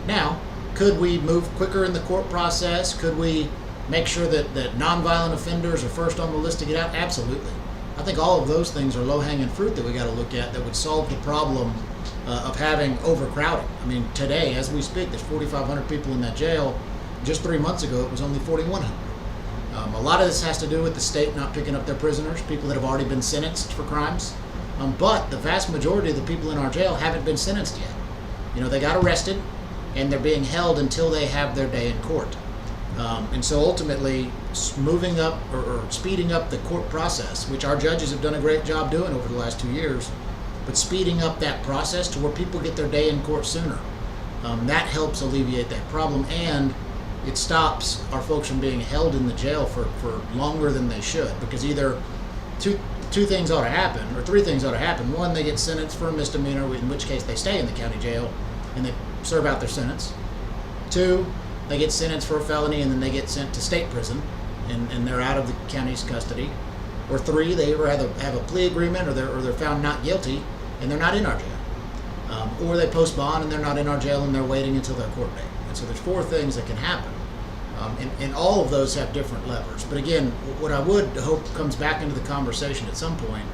[SPEAKER 2] Now, could we move quicker in the court process? Could we make sure that nonviolent offenders are first on the list to get out? Absolutely. I think all of those things are low-hanging fruit that we got to look at that would solve the problem of having overcrowding. I mean, today, as we speak, there's 4,500 people in that jail. Just 3 months ago, it was only 4,100. A lot of this has to do with the state not picking up their prisoners, people that have already been sentenced for crimes. But the vast majority of the people in our jail haven't been sentenced yet. They got arrested, and they're being held until they have their day in court. And so ultimately, moving up or speeding up the court process, which our judges have done a great job doing over the last 2 years, but speeding up that process to where people get their day in court sooner, that helps alleviate that problem, and it stops our folks from being held in the jail for longer than they should, because either two things ought to happen, or three things ought to happen. One, they get sentenced for a misdemeanor, in which case they stay in the county jail and they serve out their sentence. Two, they get sentenced for a felony and then they get sent to state prison and they're out of the county's custody. Or three, they either have a plea agreement or they're found not guilty and they're not in our jail. Or they post bond and they're not in our jail and they're waiting until their court date. And so there's four things that can happen. And all of those have different levers. But again, what I would hope comes back into the conversation at some point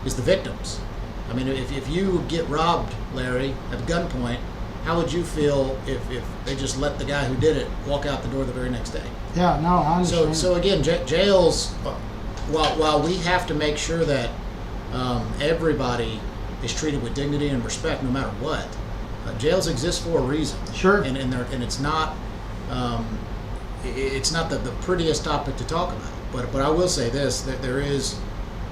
[SPEAKER 2] is the victims. I mean, if you get robbed, Larry, at gunpoint, how would you feel if they just let the guy who did it walk out the door the very next day?
[SPEAKER 1] Yeah, no, I understand.
[SPEAKER 2] So again, jails, while we have to make sure that everybody is treated with dignity and respect no matter what, jails exist for a reason.
[SPEAKER 1] Sure.
[SPEAKER 2] And it's not the prettiest topic to talk about. But I will say this, that there is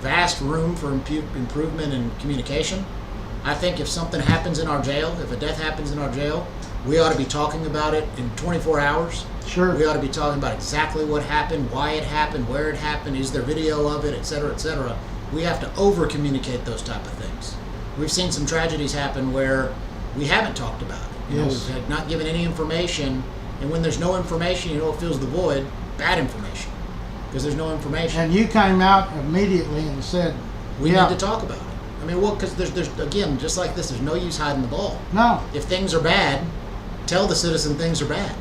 [SPEAKER 2] vast room for improvement in communication. I think if something happens in our jail, if a death happens in our jail, we ought to be talking about it in 24 hours.
[SPEAKER 1] Sure.
[SPEAKER 2] We ought to be talking about exactly what happened, why it happened, where it happened, is there video of it, et cetera, et cetera. We have to over-communicate those type of things. We've seen some tragedies happen where we haven't talked about it.
[SPEAKER 1] Yes.
[SPEAKER 2] We've not given any information, and when there's no information, what fills the void? Bad information, because there's no information.
[SPEAKER 1] And you came out immediately and said,
[SPEAKER 2] We need to talk about it. I mean, well, because there's again, just like this, there's no use hiding the ball.
[SPEAKER 1] No.
[SPEAKER 2] If things are bad, tell the citizen things are bad.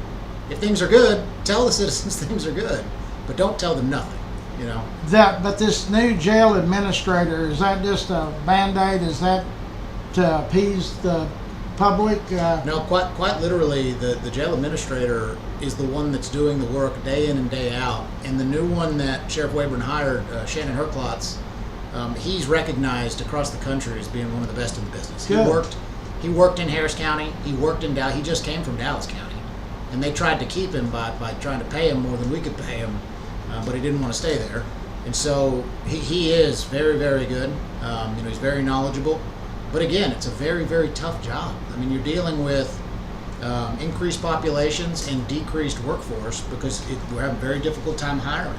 [SPEAKER 2] If things are good, tell the citizens things are good. But don't tell them nothing. You know,
[SPEAKER 1] But this new jail administrator, is that just a Band-Aid? Is that to appease the public?
[SPEAKER 2] no, quite literally, the jail administrator is the one that's doing the work day in and day out. And the new one that Sheriff Wayburn hired, Shannon Herklotz, he's recognized across the country as being one of the best in the business.
[SPEAKER 1] Good.
[SPEAKER 2] He worked in Harris County. He worked in Dallas. He just came from Dallas County, and they tried to keep him by trying to pay him more than we could pay him, but he didn't want to stay there. And so he is very, very good. He's very knowledgeable. But again, it's a very, very tough job. I mean, you're dealing with increased populations and decreased workforce because we're having a very difficult time hiring.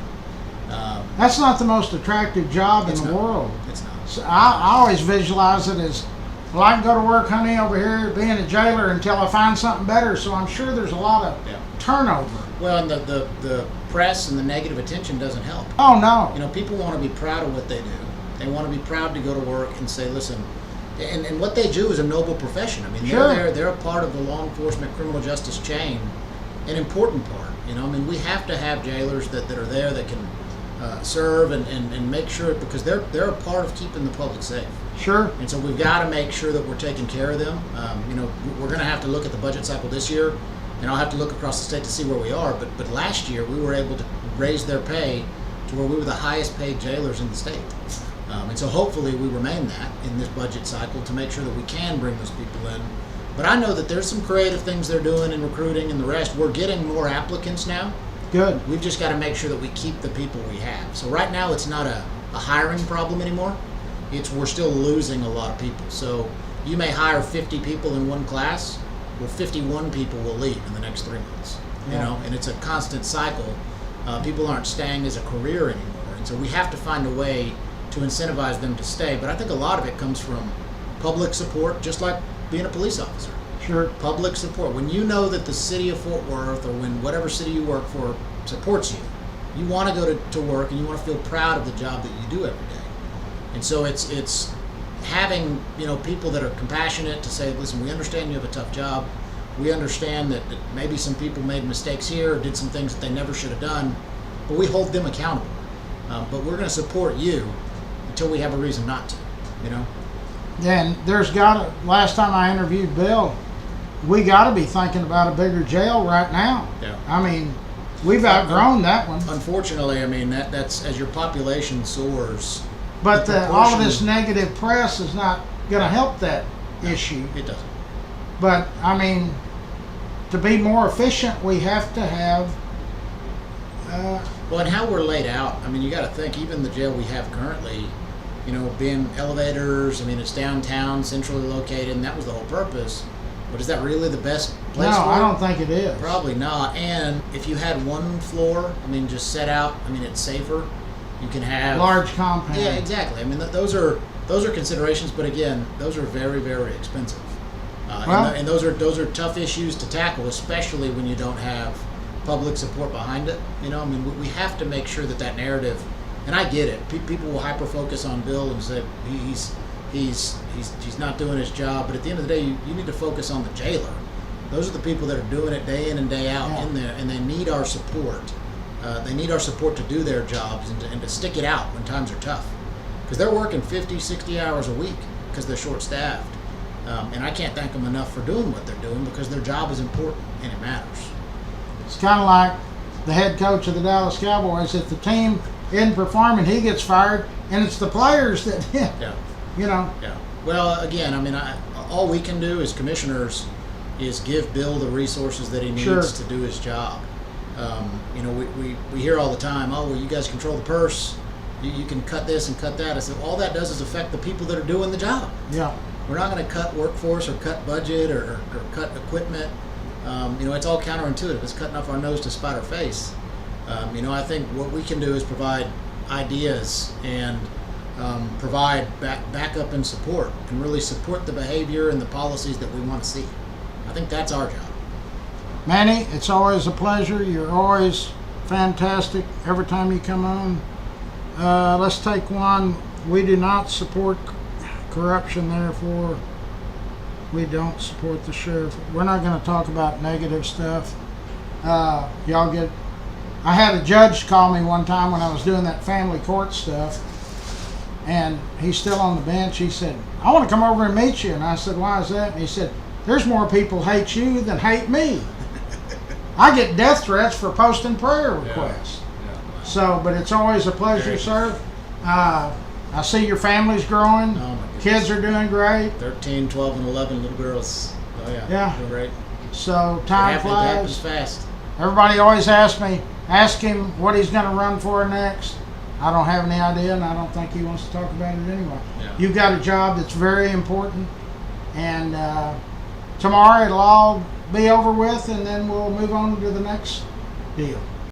[SPEAKER 1] That's not the most attractive job in
[SPEAKER 2] It's
[SPEAKER 1] the
[SPEAKER 2] not.
[SPEAKER 1] world.
[SPEAKER 2] It's not.
[SPEAKER 1] So I always visualize it as, well, I can go to work, honey, over here being a jailer until I find something better. So I'm sure there's a lot of
[SPEAKER 2] Yeah.
[SPEAKER 1] turnover.
[SPEAKER 2] Well, and the press and the negative attention doesn't help.
[SPEAKER 1] Oh, no.
[SPEAKER 2] You know, people want to be proud of what they do. They want to be proud to go to work and say, listen, and what they do is a noble profession. I mean,
[SPEAKER 1] Sure.
[SPEAKER 2] they're a part of the law enforcement criminal justice chain, an important part. You know, I mean, we have to have jailers that are there that can serve and make sure, because they're a part of keeping the public safe.
[SPEAKER 1] Sure.
[SPEAKER 2] And so we've got to make sure that we're taking care of them. We're going to have to look at the budget cycle this year, and I'll have to look across the state to see where we are. But last year we were able to raise their pay to where we were the highest paid jailers in the state. And so hopefully we remain that in this budget cycle to make sure that we can bring those people in. But I know that there's some creative things they're doing in recruiting and the rest. We're getting more applicants now.
[SPEAKER 1] Good.
[SPEAKER 2] We've just got to make sure that we keep the people we have. So right now it's not a hiring problem anymore. We're still losing a lot of people. So you may hire 50 people in one class. Well, 51 people will leave in the next 3 months. You
[SPEAKER 1] Yeah.
[SPEAKER 2] know, and it's a constant cycle. People aren't staying as a career anymore, and so we have to find a way to incentivize them to stay. But I think a lot of it comes from public support, just like being a police officer.
[SPEAKER 1] Sure.
[SPEAKER 2] Public support. When you know that the city of Fort Worth, or when whatever city you work for, supports you, you want to go to work and you want to feel proud of the job that you do every day. And so it's having, people that are compassionate to say, listen, we understand you have a tough job. We understand that maybe some people made mistakes here or did some things that they never should have done, but we hold them accountable. But we're going to support you until we have a reason not to,
[SPEAKER 1] And last time I interviewed Bill, we got to be thinking about a bigger jail right now.
[SPEAKER 2] Yeah.
[SPEAKER 1] I mean, we've outgrown that one.
[SPEAKER 2] Unfortunately, I mean, that's as your population soars.
[SPEAKER 1] But
[SPEAKER 2] the
[SPEAKER 1] all of
[SPEAKER 2] proportion-
[SPEAKER 1] this negative press is not going to help that issue.
[SPEAKER 2] It doesn't.
[SPEAKER 1] But, I mean, to be more efficient, we have to have,
[SPEAKER 2] Well, and how we're laid out, I mean, you got to think, even the jail we have currently, being elevators, I mean, it's downtown, centrally located, and that was the whole purpose. But is that really the best place
[SPEAKER 1] no,
[SPEAKER 2] for
[SPEAKER 1] I
[SPEAKER 2] it?
[SPEAKER 1] don't think it is.
[SPEAKER 2] Probably not. And if you had one floor, I mean, just set out, I mean, it's safer. You can have
[SPEAKER 1] Large compound.
[SPEAKER 2] Yeah, exactly. I mean, those are considerations, but again, those are very, very expensive.
[SPEAKER 1] Well-
[SPEAKER 2] And those are tough issues to tackle, especially when you don't have public support behind it. I mean, we have to make sure that narrative. And I get it. People will hyper focus on Bill and say he's not doing his job. But at the end of the day, you need to focus on the jailer. Those are the people that are doing it day in and day out
[SPEAKER 1] Yeah.
[SPEAKER 2] in there, and they need our support. They need our support to do their jobs and to stick it out when times are tough. Because they're working 50, 60 hours a week because they're short-staffed. And I can't thank them enough for doing what they're doing because their job is important and it matters.
[SPEAKER 1] It's kind of like the head coach of the Dallas Cowboys. If the team isn't performing, he gets fired, and it's the players that,
[SPEAKER 2] Yeah.
[SPEAKER 1] Yeah.
[SPEAKER 2] Well, again, I mean, all we can do as commissioners is give Bill the resources that he needs
[SPEAKER 1] Sure.
[SPEAKER 2] to do his job. We hear all the time, oh, well, you guys control the purse. You can cut this and cut that. I said, all that does is affect the people that are doing the job.
[SPEAKER 1] Yeah.
[SPEAKER 2] We're not going to cut workforce or cut budget or cut equipment. It's all counterintuitive. It's cutting off our nose to spite our face. I think what we can do is provide ideas and provide backup and support, and really support the behavior and the policies that we want to see. I think that's our job.
[SPEAKER 1] Manny, it's always a pleasure. You're always fantastic every time you come on. Let's take one. We do not support corruption, therefore we don't support the sheriff. We're not going to talk about negative stuff. I I had a judge call me one time when I was doing that family court stuff, and he's still on the bench. He said, "I want to come over and meet you." And I said, "Why is that?" And he said, "There's more people hate you than hate me. I get death threats for posting prayer requests."
[SPEAKER 3] Yeah.
[SPEAKER 1] So, but it's always a pleasure, sir. I see your family's growing.
[SPEAKER 2] Oh, my goodness.
[SPEAKER 1] Kids are doing great.
[SPEAKER 2] 13, 12, and 11 little girls. Oh yeah.
[SPEAKER 1] Yeah.
[SPEAKER 2] Doing great.
[SPEAKER 1] So
[SPEAKER 2] It
[SPEAKER 1] time
[SPEAKER 2] happens
[SPEAKER 1] flies.
[SPEAKER 2] fast.
[SPEAKER 1] Everybody always asks me, ask him what he's going to run for next. I don't have any idea, and I don't think he wants to talk about it anyway.
[SPEAKER 3] Yeah.
[SPEAKER 1] You've got a job that's very important, and tomorrow it'll all be over with, and then we'll move on to the next deal.